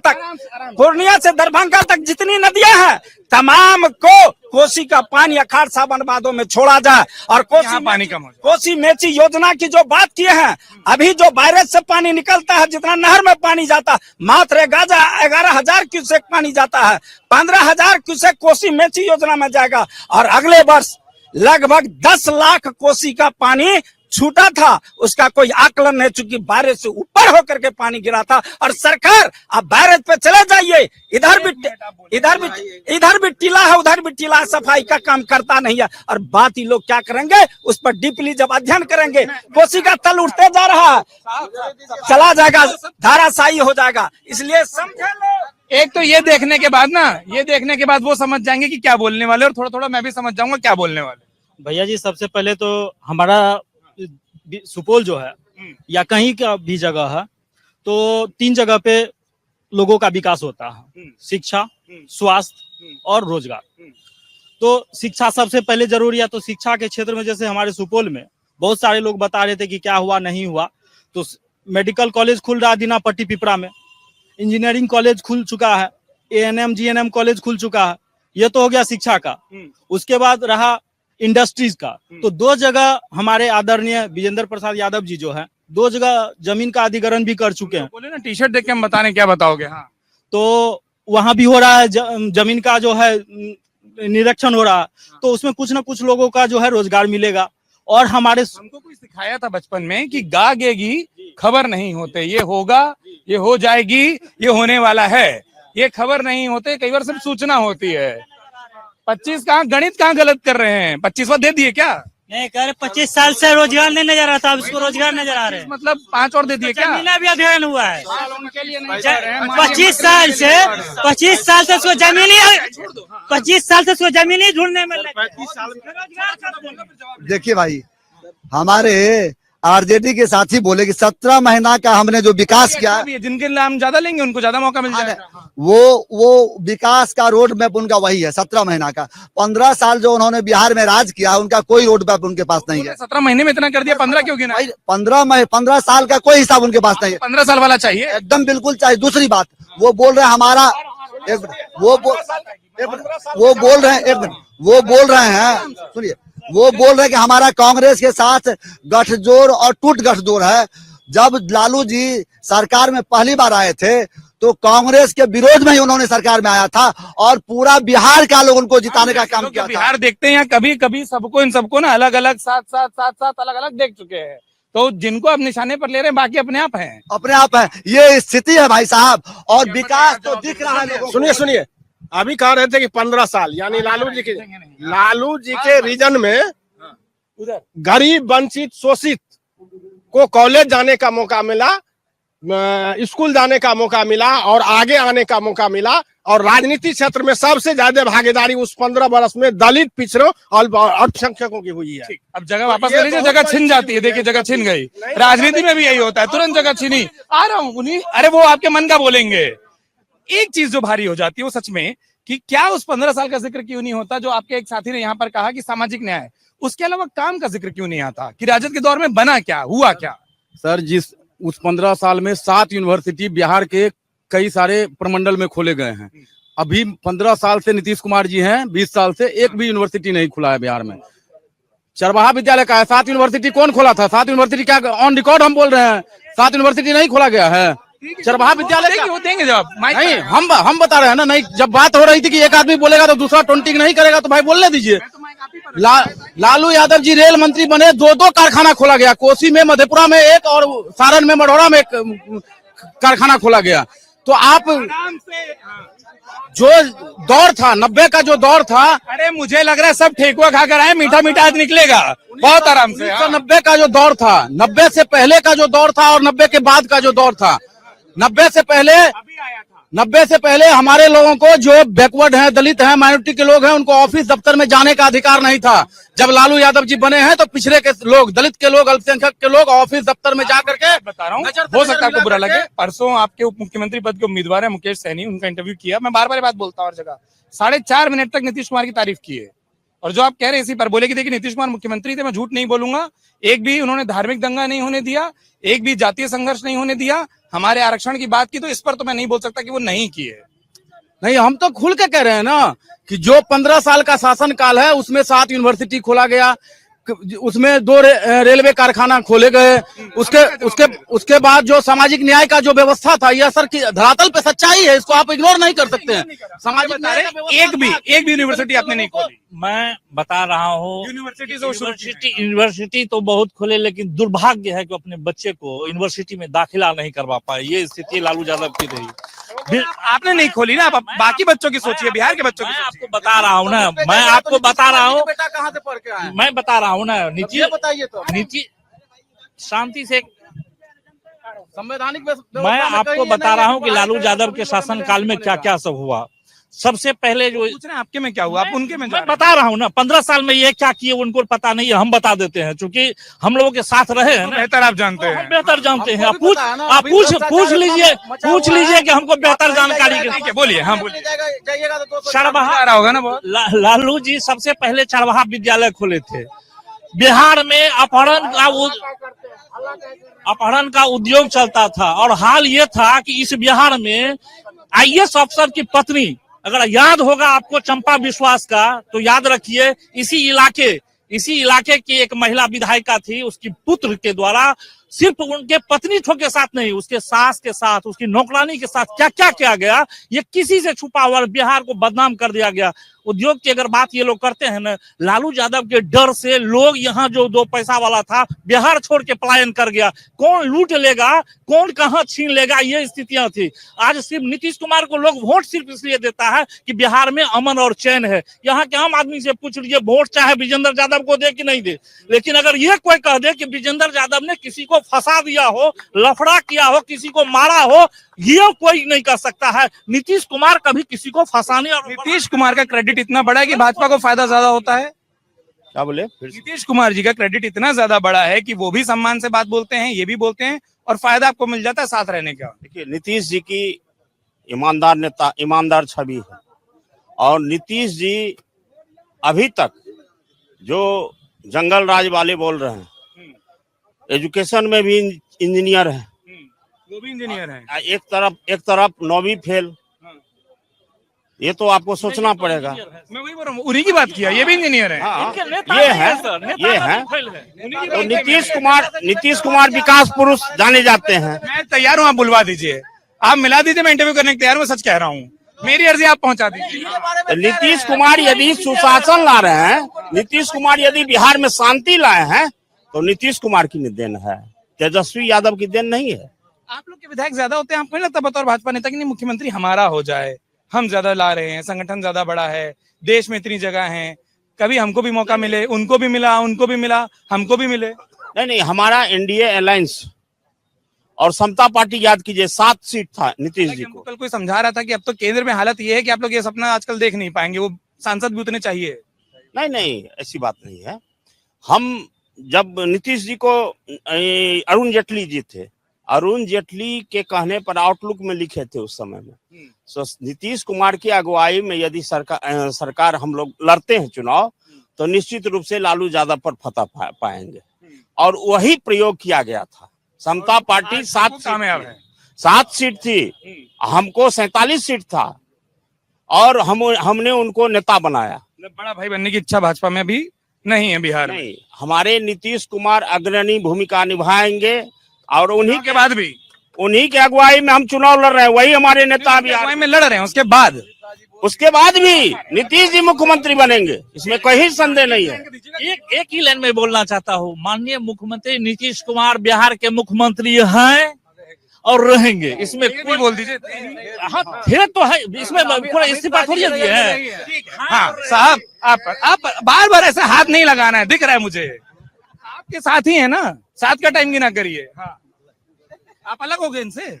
Speaker 6: तक जितनी नदियां हैं तमाम को कोसी का पानी अखाड़ सावन बांधों में छोड़ा जाए और कोसी मेची योजना की जो बात किए हैं, अभी जो बैरेज से पानी निकलता है, जितना नहर में पानी जाता, मात्र 11,000 क्यूसेक पानी जाता है, 15,000 क्यूसेक कोसी मेची योजना में जाएगा। और अगले वर्ष लगभग 10 लाख कोसी का पानी छूटा था, उसका कोई आकलन नहीं, चूंकि बैरेज से ऊपर होकर के पानी गिरा था। और सरकार आप बैरेज पे चले जाइए, इधर भी टीला है, उधर भी टीला है, सफाई का काम करता नहीं है। और बात ही लोग क्या करेंगे, उस पर डीपली जब अध्ययन करेंगे, कोसी का तल उठते जा रहा है, चला जाएगा, धाराशायी हो जाएगा। इसलिए समझे लो।
Speaker 1: एक तो ये देखने के बाद वो समझ जाएंगे कि क्या बोलने वाले, और थोड़ा थोड़ा मैं भी समझ जाऊंगा क्या बोलने वाले।
Speaker 11: भैया जी, सबसे पहले तो हमारा सुपौल जो है या कहीं का भी जगह है, तो 3 जगह पे लोगों का विकास होता है, शिक्षा, स्वास्थ्य और रोजगार। तो शिक्षा सबसे पहले जरूरी है। तो शिक्षा के क्षेत्र में जैसे हमारे सुपौल में बहुत सारे लोग बता रहे थे कि क्या हुआ नहीं हुआ, तो मेडिकल कॉलेज खुल रहा है दीनापट्टी पिपरा में, इंजीनियरिंग कॉलेज खुल चुका है, ANM GNM कॉलेज खुल चुका है। ये तो हो गया शिक्षा का। उसके बाद रहा इंडस्ट्रीज का, तो 2 जगह हमारे आदरणीय विजेंद्र प्रसाद यादव जी जो है 2 जगह जमीन का अधिग्रहण भी कर चुके हैं।
Speaker 1: बोले ना, टी शर्ट देख के हम बताने क्या बताओगे। हाँ,
Speaker 11: तो वहां भी हो रहा है, जमीन का जो है निरीक्षण हो रहा है, तो उसमें कुछ ना कुछ लोगों का जो है रोजगार मिलेगा। और हमको कोई सिखाया था बचपन में कि गागेगी खबर नहीं होते, ये होगा, ये हो जाएगी, ये होने वाला है, ये खबर नहीं होते, कई बार सिर्फ सूचना होती है। 25 कहाँ, गणित कहाँ गलत कर रहे हैं? 25वां दे दिए क्या? नहीं कह रहे, 25 साल से रोजगार नहीं नजर आता, अब इसको रोजगार नजर आ रहे हैं।
Speaker 1: मतलब 5 और दे दिए क्या?
Speaker 11: जमीन भी अध्ययन हुआ है 25 साल से उसको जमीनी ढूंढने में लगे।
Speaker 5: देखिए भाई, हमारे आरजेडी के साथी बोले कि 17 महीना का हमने जो विकास किया है,
Speaker 1: जिनके नाम ज्यादा लेंगे उनको ज्यादा मौका मिल जाएगा।
Speaker 5: वो विकास का रोड मैप उनका वही है 17 महीना का। 15 साल जो उन्होंने बिहार में राज किया, उनका कोई रोड मैप उनके पास नहीं है।
Speaker 1: 17 महीने में इतना कर दिया, 15 क्यों गिना?
Speaker 5: 15 साल का कोई हिसाब उनके पास नहीं है।
Speaker 1: 15 साल वाला चाहिए
Speaker 5: एकदम, बिल्कुल चाहिए। दूसरी बात, वो बोल रहे हैं हमारा वो बोल रहे हैं, सुनिए, वो बोल रहे हैं कि हमारा कांग्रेस के साथ गठजोड़ और टूट गठजोड़ है। जब लालू जी सरकार में पहली बार आए थे तो कांग्रेस के विरोध में ही उन्होंने सरकार में आया था और पूरा बिहार का लोग उनको जिताने का काम किया था।
Speaker 1: बिहार देखते हैं, कभी कभी सबको, इन सबको ना अलग अलग साथ अलग अलग देख चुके हैं। तो जिनको अब निशाने पर ले रहे हैं, बाकी अपने आप हैं।
Speaker 5: ये स्थिति है भाई साहब, और विकास तो दिख रहा है।
Speaker 2: सुनिए, अभी कह रहे थे कि 15 साल, यानी लालू जी के रीजन में
Speaker 1: उधर
Speaker 12: गरीब वंचित शोषित को कॉलेज जाने का मौका मिला, स्कूल जाने का मौका मिला और आगे आने का मौका मिला। और राजनीतिक क्षेत्र में सबसे ज्यादा भागीदारी उस 15 वर्ष में दलित, पिछड़ों और अल्पसंख्यकों की हुई है।
Speaker 1: अब जगह वापस ले लीजिए, जगह छिन जाती है। देखिए जगह छिन गई, राजनीति में भी यही होता है, तुरंत जगह छिनी। आ रहा हूँ उन्हीं, अरे वो आपके मन का बोलेंगे। एक चीज जो भारी हो जाती है वो सच में कि क्या उस 15 साल का जिक्र क्यों नहीं होता जो आपके एक साथी ने यहाँ पर कहा कि सामाजिक न्याय, उसके अलावा काम का जिक्र क्यों नहीं आता कि राजद के दौर में बना क्या, हुआ क्या?
Speaker 2: सर, जिस उस 15 साल में 7 यूनिवर्सिटी बिहार के कई सारे प्रमंडल में खोले गए हैं। अभी 15 साल से नीतीश कुमार जी हैं, 20 साल से एक भी यूनिवर्सिटी नहीं खुला है बिहार में। चरवाहा विद्यालय का है, 7 यूनिवर्सिटी कौन खोला था? 7 यूनिवर्सिटी क्या ऑन रिकॉर्ड हम बोल रहे हैं, 7 यूनिवर्सिटी नहीं खोला गया है। चरवाहा विद्यालय का
Speaker 1: देंगे जवाब
Speaker 2: नहीं, हम बता रहे हैं ना। नहीं, जब बात हो रही थी कि एक आदमी बोलेगा तो दूसरा टोंटिंग नहीं करेगा, तो भाई बोलने दीजिए। लालू यादव जी रेल मंत्री बने, 2 कारखाना खोला गया, कोसी में, मधेपुरा में एक और सारण में, मढ़ौरा में एक कारखाना खोला गया। तो आप जो दौर था 90 का, जो दौर था,
Speaker 1: अरे मुझे लग रहा है सब ठेकुआ खाकर आए, मीठा मीठा आज निकलेगा बहुत आराम से।
Speaker 2: 1990 का जो दौर था, 90 से पहले का जो दौर था और 90 के बाद का जो दौर था। 90 से पहले हमारे लोगों को, जो बैकवर्ड हैं, दलित हैं, माइनॉरिटी के लोग हैं, उनको ऑफिस दफ्तर में जाने का अधिकार नहीं था। जब लालू यादव जी बने हैं तो पिछड़े के लोग, दलित के लोग, अल्पसंख्यक के लोग ऑफिस दफ्तर में जाकर के,
Speaker 1: बता रहा हूँ, हो सकता है आपको बुरा लगे, परसों आपके उप मुख्यमंत्री पद के उम्मीदवार है मुकेश सहनी, उनका इंटरव्यू किया। मैं बार बार बात बोलता हूँ हर जगह, 4.5 मिनट तक नीतीश कुमार की तारीफ की है। और जो आप कह रहे हैं इसी पर बोले कि देखिए नीतीश कुमार मुख्यमंत्री थे, मैं झूठ नहीं बोलूंगा, एक भी उन्होंने धार्मिक दंगा नहीं होने दिया, एक भी जातीय संघर्ष नहीं होने दिया। हमारे आरक्षण की बात की तो इस पर तो मैं नहीं बोल सकता कि वो नहीं किए।
Speaker 2: नहीं, हम तो खुल के कह रहे हैं ना कि जो 15 साल का शासन काल है उसमें 7 यूनिवर्सिटी खोला गया, उसमें 2 रेलवे कारखाना खोले गए। उसके बाद जो सामाजिक न्याय का जो व्यवस्था था, यह सर की धरातल पे सच्चाई है, इसको आप इग्नोर नहीं कर सकते हैं। सामाजिक न्याय
Speaker 1: एक भी यूनिवर्सिटी आपने नहीं खोली।
Speaker 3: मैं बता रहा हूँ, यूनिवर्सिटी तो बहुत खोले, लेकिन दुर्भाग्य है कि अपने बच्चे को यूनिवर्सिटी में दाखिला नहीं करवा पाए। ये स्थिति लालू यादव की रही।
Speaker 1: आपने नहीं खोली ना, आप बाकी बच्चों की सोचिए, बिहार के बच्चों की।
Speaker 3: मैं आपको बता रहा हूँ ना, मैं आपको बता रहा हूँ,
Speaker 2: बेटा कहाँ से पढ़ के आया?
Speaker 3: मैं बता रहा हूँ ना, नीचे
Speaker 2: बताइए तो,
Speaker 3: नीचे शांति से।
Speaker 2: संवैधानिक
Speaker 3: मैं आपको बता रहा हूँ कि लालू यादव के शासनकाल में क्या क्या सब हुआ। सबसे पहले जो
Speaker 1: पूछ रहे हैं आपके में क्या हुआ, आप उनके में
Speaker 3: मैं बता रहा हूँ ना, 15 साल में ये क्या किए उनको पता नहीं है, हम बता देते हैं, क्योंकि हम लोगों के साथ रहे हैं ना।
Speaker 1: बेहतर आप जानते हैं,
Speaker 3: बेहतर जानते हैं। आप पूछ लीजिए कि हमको बेहतर जानकारी।
Speaker 1: ठीक है, बोलिए। हाँ बोलिए।
Speaker 3: चरवाहा
Speaker 1: आ रहा होगा ना बहुत।
Speaker 3: लालू जी सबसे पहले चरवाहा विद्यालय खोले थे। बिहार में अपहरण का उद्योग चलता था, और हाल ये था कि इस बिहार में IAS अफसर की पत्नी, अगर याद होगा आपको चंपा विश्वास का, तो याद रखिए इसी इलाके की एक महिला विधायिका थी, उसकी पुत्र के द्वारा सिर्फ उनके पत्नी के साथ नहीं, उसके सास के साथ, उसकी नौकरानी के साथ क्या क्या किया गया, ये किसी से छुपा हुआ, बिहार को बदनाम कर दिया गया। उद्योग की अगर बात ये लोग करते हैं ना, लालू यादव के डर से लोग यहाँ जो 2 पैसा वाला था बिहार छोड़ के पलायन कर गया। कौन लूट लेगा, कौन कहाँ छीन लेगा, ये स्थितियां थी। आज सिर्फ नीतीश कुमार को लोग वोट सिर्फ इसलिए देता है कि बिहार में अमन और चैन है। यहाँ के आम आदमी से पूछ लीजिए, वोट चाहे विजेंद्र यादव को दे कि नहीं दे, लेकिन अगर ये कोई कह दे कि विजेंद्र यादव ने किसी को फंसा दिया हो, लफड़ा किया हो, किसी को मारा हो, ये कोई नहीं कर सकता है। नीतीश कुमार कभी किसी को फंसाने, और
Speaker 1: नीतीश कुमार का क्रेडिट इतना बड़ा है कि भाजपा को फायदा ज्यादा होता है।
Speaker 4: क्या बोले?
Speaker 1: नीतीश कुमार जी का क्रेडिट इतना ज्यादा बड़ा है कि वो भी सम्मान से बात बोलते हैं, ये भी बोलते हैं, और फायदा आपको मिल जाता है साथ रहने का।
Speaker 4: देखिए, नीतीश जी की ईमानदार नेता, ईमानदार छवि है, और नीतीश जी अभी तक जो जंगल राज वाले बोल रहे हैं, एजुकेशन में भी इंजीनियर है,
Speaker 1: वो भी इंजीनियर है।
Speaker 4: एक तरफ 9वीं फेल, ये तो आपको सोचना पड़ेगा।
Speaker 1: मैं वही बोल रहा हूँ, उन्हीं की बात किया, ये भी इंजीनियर है।
Speaker 4: ये है। तो नीतीश कुमार विकास पुरुष जाने जाते हैं।
Speaker 1: मैं तैयार हूँ, आप बुलवा दीजिए, आप मिला दीजिए, मैं इंटरव्यू करने के तैयार हूँ, सच कह रहा हूँ, मेरी अर्जी आप पहुंचा दीजिए।
Speaker 4: नीतीश कुमार यदि सुशासन ला रहे हैं, नीतीश कुमार यदि बिहार में शांति लाए हैं, तो नीतीश कुमार की देन है, तेजस्वी यादव की देन नहीं है।
Speaker 1: आप लोग के विधायक ज्यादा होते हैं, आपको नहीं लगता बतौर भाजपा नेता कि नहीं मुख्यमंत्री हमारा हो जाए, हम ज्यादा ला रहे हैं, संगठन ज्यादा बड़ा है, देश में इतनी जगह है, कभी हमको भी मौका मिले, उनको भी मिला, उनको भी मिला, हमको भी मिले।
Speaker 4: नहीं, हमारा एनडीए अलायंस और समता पार्टी, याद कीजिए 7 सीट था नीतीश जी
Speaker 1: हमको
Speaker 4: को।
Speaker 1: कल कोई समझा रहा था कि अब तो केंद्र में हालत ये है कि आप लोग ये सपना आजकल देख नहीं पाएंगे, वो सांसद भी उतने चाहिए।
Speaker 4: नहीं, ऐसी बात नहीं है। हम जब नीतीश जी को अरुण जेटली जी थे, अरुण जेटली के कहने पर आउटलुक में लिखे थे उस समय में, तो नीतीश कुमार की अगुवाई में यदि सरकार हम लोग लड़ते हैं चुनाव, तो निश्चित रूप से लालू यादव पर फतह पाएंगे। और वही प्रयोग किया गया था। समता पार्टी 7 सीट थी, हमको 47 सीट था, और हमने उनको नेता बनाया।
Speaker 1: बड़ा भाई बनने की इच्छा भाजपा में भी नहीं है बिहार में।
Speaker 4: नहीं, हमारे नीतीश कुमार अग्रणी भूमिका निभाएंगे, और उन्हीं के बाद भी, उन्हीं के अगुवाई में हम चुनाव लड़ रहे हैं, वही हमारे नेता बिहार
Speaker 1: में लड़ रहे हैं। उसके बाद
Speaker 4: भी नीतीश जी मुख्यमंत्री बनेंगे, इसमें कोई संदेह नहीं है।
Speaker 3: एक ही लाइन में बोलना चाहता हूँ, माननीय मुख्यमंत्री नीतीश कुमार बिहार के मुख्यमंत्री हैं और रहेंगे, इसमें कोई
Speaker 1: बोल दीजिए।
Speaker 3: हाँ, थे तो है, इसमें पूरा इस्तीफा थोड़ी दिए है।
Speaker 1: हाँ साहब, आप बार बार ऐसे हाथ नहीं लगाना है, दिख रहा है मुझे आपके साथ ही है ना, साथ का टाइम गिना करिए। हाँ, आप अलग हो गए इनसे।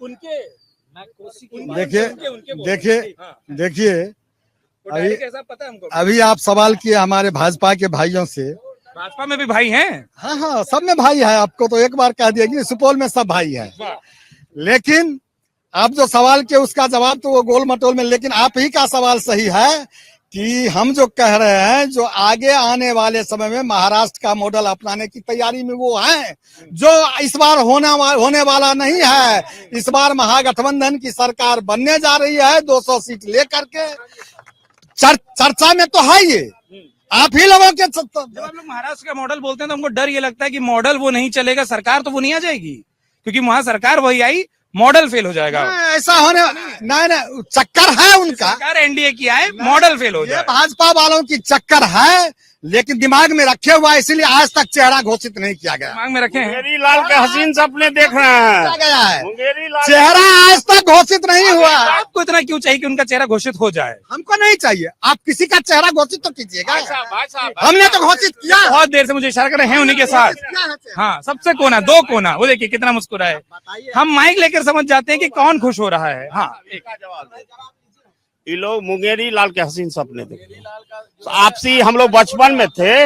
Speaker 1: उनके
Speaker 5: देखिए अभी आप सवाल किए हमारे भाजपा के भाइयों से।
Speaker 1: भाजपा में भी भाई हैं?
Speaker 5: हाँ, सब में भाई है। आपको तो एक बार कह दिया कि सुपौल में सब भाई है, लेकिन आप जो सवाल किए उसका जवाब तो वो गोल मटोल में, लेकिन आप ही का सवाल सही है कि हम जो कह रहे हैं, जो आगे आने वाले समय में महाराष्ट्र का मॉडल अपनाने की तैयारी में वो हैं, जो इस बार होने वाला नहीं है। इस बार महागठबंधन की सरकार बनने जा रही है 200 सीट लेकर के। चर्चा में तो है ये, आप ही लोगों के।
Speaker 1: जब आप लोग महाराष्ट्र का मॉडल बोलते हैं तो हमको डर ये लगता है कि मॉडल वो नहीं चलेगा, सरकार तो वो नहीं आ जाएगी, क्योंकि वहां सरकार वही आई, मॉडल फेल हो जाएगा।
Speaker 5: ऐसा होने नहीं, चक्कर है उनका।
Speaker 1: सरकार एनडीए की आए, मॉडल फेल हो जाए।
Speaker 5: भाजपा वालों की चक्कर है, लेकिन दिमाग में रखे हुआ, इसीलिए आज तक चेहरा घोषित नहीं किया गया।
Speaker 1: दिमाग में रखे हैं।
Speaker 4: मुंगेरी लाल के हसीन सपने देख रहे हैं,
Speaker 5: गया है,
Speaker 4: मुंगेरी लाल
Speaker 5: चेहरा आज तक घोषित नहीं हुआ।
Speaker 1: आपको इतना क्यों चाहिए कि उनका चेहरा घोषित हो जाए?
Speaker 5: हमको नहीं चाहिए, आप किसी का चेहरा घोषित तो कीजिएगा। हमने तो घोषित किया,
Speaker 1: बहुत देर से मुझे इशारा कर रहे हैं उन्हीं के साथ। हाँ, सबसे कोना, 2 कोना, वो देखिए कितना मुस्कुराए। हम माइक लेकर समझ जाते हैं कि कौन खुश हो रहा है। हाँ,
Speaker 4: ये लोग मुंगेरी लाल के हसीन सपने देखे। आपसी हम लोग बचपन में थे,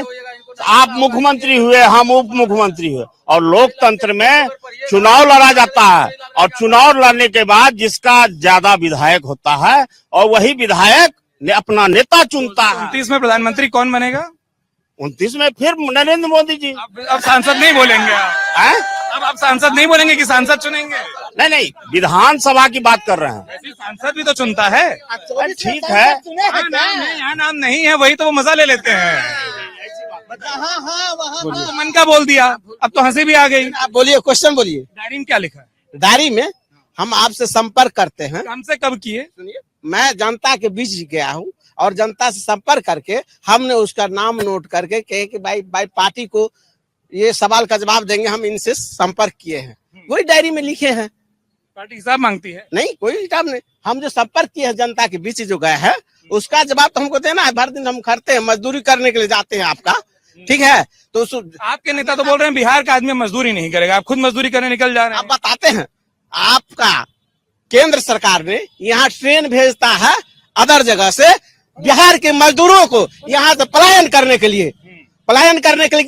Speaker 4: आप मुख्यमंत्री हुए, हम उप मुख्यमंत्री हुए, और लोकतंत्र में चुनाव लड़ा जाता है, और चुनाव लड़ने के बाद जिसका ज्यादा विधायक होता है, और वही विधायक ने अपना नेता चुनता है।
Speaker 1: 29 में प्रधानमंत्री कौन बनेगा?
Speaker 4: 29 में फिर नरेंद्र मोदी जी।
Speaker 1: अब सांसद नहीं बोलेंगे अब आप सांसद नहीं बोलेंगे कि सांसद चुनेंगे?
Speaker 4: नहीं, विधानसभा की बात कर रहे हैं।
Speaker 1: सांसद भी तो चुनता है।
Speaker 4: ठीक है,
Speaker 1: यहाँ नाम नहीं है, वही तो वो मजा ले लेते हैं। तो मन का बोल दिया, अब तो हंसी भी आ गई।
Speaker 13: आप बोलिए, क्वेश्चन बोलिए।
Speaker 1: डायरी में क्या लिखा है?
Speaker 13: डायरी में हम आपसे संपर्क करते हैं।
Speaker 1: हमसे कब किए?
Speaker 13: सुनिए, मैं जनता के बीच गया हूँ और जनता से संपर्क करके हमने उसका नाम नोट करके कहे कि भाई पार्टी को ये सवाल का जवाब देंगे, हम इनसे संपर्क किए हैं, वही डायरी में लिखे हैं।
Speaker 1: पार्टी हिसाब मांगती है?
Speaker 13: नहीं, कोई हिसाब नहीं। हम जो संपर्क किए हैं जनता के बीच जो गए हैं, उसका जवाब तो हमको देना है। भर दिन हम करते हैं, मजदूरी करने के लिए जाते हैं आपका, ठीक है। तो
Speaker 1: आपके नेता तो बोल रहे हैं बिहार का आदमी मजदूरी नहीं करेगा, आप खुद मजदूरी करने निकल जा रहे हैं।
Speaker 13: आप बताते हैं, आपका केंद्र सरकार ने यहाँ ट्रेन भेजता है अदर जगह से बिहार के मजदूरों को यहाँ से पलायन करने के लिए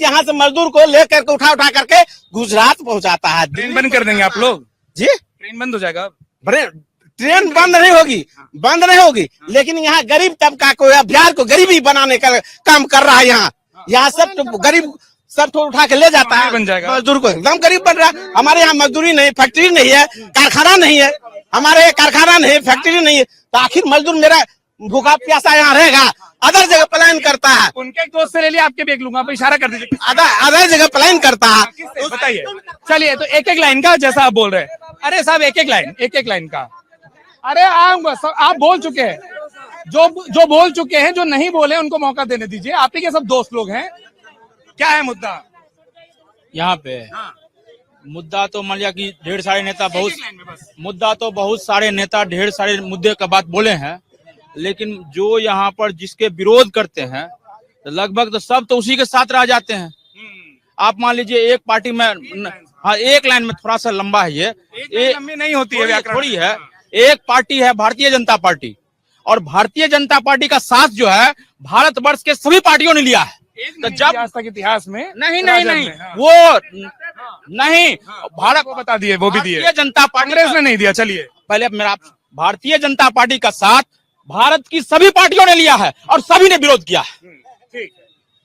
Speaker 13: यहाँ से मजदूर को लेकर के उठा करके गुजरात पहुंचाता है।
Speaker 1: ट्रेन बंद कर देंगे आप लोग
Speaker 13: जी?
Speaker 1: ट्रेन बंद हो जाएगा?
Speaker 13: ट्रेन बंद नहीं होगी, लेकिन यहाँ गरीब तबका को या बिहार को गरीबी बनाने का काम कर रहा है। यहाँ सब तो गरीब सब तो उठा के ले जाता है,
Speaker 1: बन जाएगा
Speaker 13: मजदूर को एकदम गरीब बन रहा है। हमारे यहाँ मजदूरी नहीं, फैक्ट्री नहीं है, कारखाना नहीं है, हमारे यहाँ कारखाना नहीं है, फैक्ट्री नहीं है, तो आखिर मजदूर मेरा भूखा प्यासा यहाँ रहेगा, अदर जगह पलायन करता है।
Speaker 1: उनके एक दोस्त से ले लिया, आपके भी एक लूंगा, आप इशारा कर दीजिए।
Speaker 13: अदर जगह पलायन करता है,
Speaker 1: बताइए। चलिए, तो एक लाइन का जैसा आप बोल रहे हैं। अरे साहब, एक लाइन का। अरे आप बोल चुके हैं, जो बोल चुके हैं, जो नहीं बोले उनको मौका देने दीजिए। आप ही के सब दोस्त लोग हैं। क्या है मुद्दा
Speaker 11: यहाँ पे? मुद्दा तो मान लिया कि ढेर सारे नेता बहुत सारे नेता ढेर सारे मुद्दे का बात बोले हैं,
Speaker 2: लेकिन जो यहाँ पर जिसके विरोध करते हैं तो लगभग तो सब तो उसी के साथ रह जाते हैं। आप मान लीजिए एक पार्टी में, हाँ एक लाइन में थोड़ा सा लंबा है ये,
Speaker 1: लंबी नहीं होती है व्याकरण
Speaker 2: थोड़ी है। एक पार्टी है भारतीय जनता पार्टी, और भारतीय जनता पार्टी का साथ जो है भारतवर्ष के सभी पार्टियों ने लिया है। तो जब
Speaker 1: आज तक इतिहास में
Speaker 2: नहीं
Speaker 1: हाँ।
Speaker 2: वो नहीं भारत
Speaker 1: को बता दिए, वो भी दिए,
Speaker 2: भारतीय जनता
Speaker 1: कांग्रेस ने नहीं दिया। चलिए
Speaker 2: पहले मेरा भारतीय जनता पार्टी का साथ भारत की सभी पार्टियों ने लिया है और सभी ने विरोध किया है।
Speaker 1: ठीक,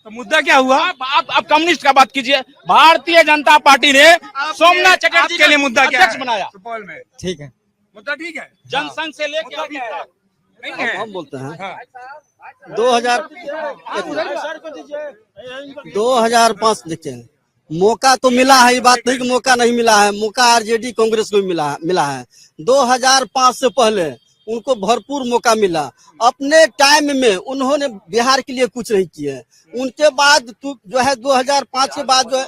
Speaker 1: तो मुद्दा क्या हुआ?
Speaker 2: आप कम्युनिस्ट का बात कीजिए। भारतीय जनता पार्टी ने सोमनाथ चटर्जी
Speaker 1: के लिए मुद्दा क्या
Speaker 2: अध्यक्ष
Speaker 1: है
Speaker 2: बनाया।
Speaker 1: सुपौल में?
Speaker 6: ठीक है,
Speaker 1: मुद्दा ठीक है,
Speaker 2: जनसंघ से लेकर अभी तक
Speaker 1: नहीं है।
Speaker 13: हम बोलते हैं
Speaker 1: हाँ।
Speaker 13: 2005 देखते हैं, मौका तो मिला है, ये बात नहीं कि मौका नहीं मिला है, मौका आरजेडी कांग्रेस को मिला है। 2005 से पहले उनको भरपूर मौका मिला। अपने टाइम में उन्होंने बिहार के लिए कुछ नहीं किए। उनके बाद जो है 2005 के बाद जो है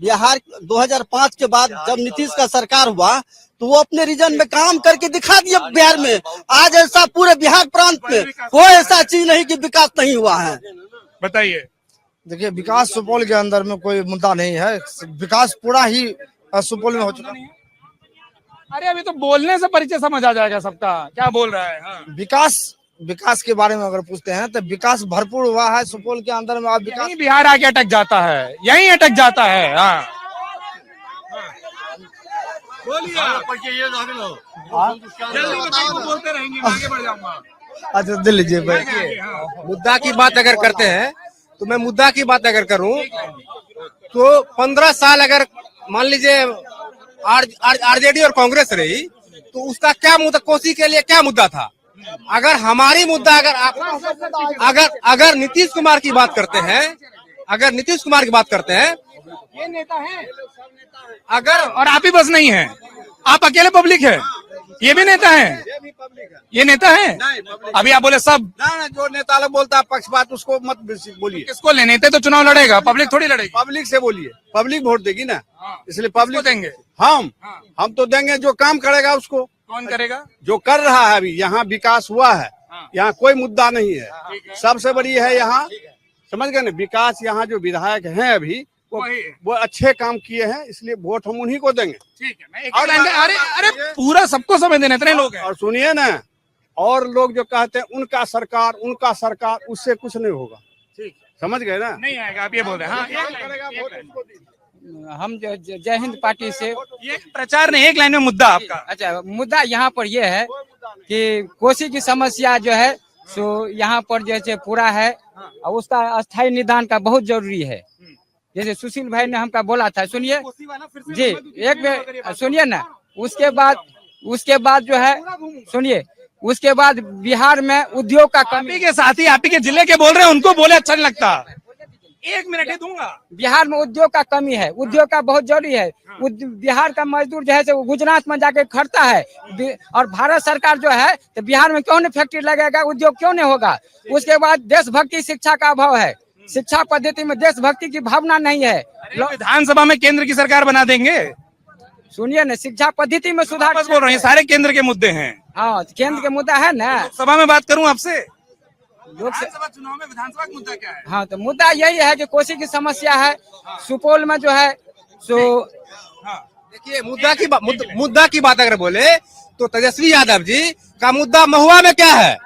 Speaker 13: बिहार 2005 के बाद जब नीतीश का सरकार हुआ तो वो अपने रीजन में काम करके दिखा दिया बिहार में। आज ऐसा पूरे बिहार प्रांत में कोई ऐसा चीज नहीं कि विकास नहीं हुआ है।
Speaker 1: बताइए।
Speaker 5: देखिए, विकास सुपौल के अंदर में कोई मुद्दा नहीं है, विकास पूरा ही सुपौल में हो चुका है।
Speaker 1: अरे अभी तो बोलने से परिचय समझ आ जाएगा सबका, क्या बोल रहा है। हाँ।
Speaker 5: विकास के बारे में अगर पूछते हैं तो विकास भरपूर हुआ है सुपौल के अंदर में। आप विकास
Speaker 1: यहीं बिहार आके अटक जाता है, यहीं अटक जाता है। हाँ बोलिए, बोलते रहेंगे, आगे बढ़ जाऊंगा।
Speaker 5: अच्छा दिल लीजिए भाई।
Speaker 12: मुद्दा की बात अगर करते हैं तो मैं मुद्दा की बात अगर करूं तो 15 साल अगर मान लीजिए आरजेडी और कांग्रेस रही तो उसका क्या मुद्दा, कोसी के लिए क्या मुद्दा था? अगर हमारी मुद्दा अगर नीतीश कुमार की बात करते हैं,
Speaker 1: ये नेता है अगर, और आप ही बस नहीं है, आप अकेले पब्लिक है, ये भी नेता है, ये नेता है। अभी आप बोले सब
Speaker 2: ना, जो नेता लोग बोलता है पक्षपात उसको मत बोलिए।
Speaker 1: किसको ले? नेता तो चुनाव लड़ेगा, पब्लिक थोड़ी लड़ेगी।
Speaker 2: पब्लिक से बोलिए, पब्लिक वोट देगी ना, इसलिए पब्लिक
Speaker 1: देंगे।
Speaker 2: हम तो देंगे, जो काम करेगा उसको।
Speaker 1: कौन करेगा?
Speaker 2: जो कर रहा है अभी, यहाँ विकास हुआ है, यहाँ कोई मुद्दा नहीं है। सबसे बड़ी है यहाँ, समझ गए ना, विकास। यहाँ जो विधायक हैं अभी वो अच्छे काम किए हैं, इसलिए वोट हम उन्हीं को देंगे।
Speaker 1: ठीक है, मैं एक अरे पूरा सबको समझ देना, इतने लोग हैं।
Speaker 2: और सुनिए ना, और लोग जो कहते हैं उनका सरकार, उससे कुछ नहीं होगा।
Speaker 1: ठीक,
Speaker 2: समझ गए ना?
Speaker 1: नहीं आएगा, आप ये बोल रहे हैं। हाँ,
Speaker 6: हम जय हिंद पार्टी से
Speaker 1: ये प्रचार नहीं, एक लाइन में मुद्दा आपका।
Speaker 6: अच्छा, मुद्दा यहाँ पर ये है कि कोसी की समस्या जो है सो यहाँ पर जैसे पूरा है और उसका अस्थायी निदान का बहुत जरूरी है। जैसे सुशील भाई ने हमका बोला था, सुनिए जी, एक मिनट सुनिए ना। उसके बाद जो है, सुनिए, उसके बाद बिहार में उद्योग का कमी
Speaker 1: के साथी, आप ही के जिले के बोल रहे हैं, उनको बोले अच्छा नहीं लगता। 1 मिनट ही दूंगा।
Speaker 6: बिहार में उद्योग का कमी है, उद्योग का बहुत जरूरी है। बिहार का मजदूर जो है वो गुजरात में जाके खटता है, और भारत सरकार जो है तो बिहार में क्यों नहीं फैक्ट्री लगेगा, उद्योग क्यों नहीं होगा। उसके बाद देशभक्ति शिक्षा का अभाव है, शिक्षा पद्धति में देशभक्ति की भावना नहीं है।
Speaker 1: विधानसभा में केंद्र की सरकार बना देंगे।
Speaker 6: सुनिए ना, शिक्षा पद्धति में सुधार
Speaker 1: बस बोल रहे हैं, सारे केंद्र के मुद्दे हैं।
Speaker 6: हाँ, केंद्र के मुद्दा है ना।
Speaker 1: सभा में बात करूं आपसे,
Speaker 6: लोकसभा
Speaker 1: चुनाव में विधानसभा का मुद्दा क्या है?
Speaker 6: हाँ, तो मुद्दा यही है कि कोसी की समस्या है सुपौल में जो है सो।
Speaker 12: देखिए, मुद्दा की बात अगर बोले तो तेजस्वी यादव जी का मुद्दा महुआ में क्या है?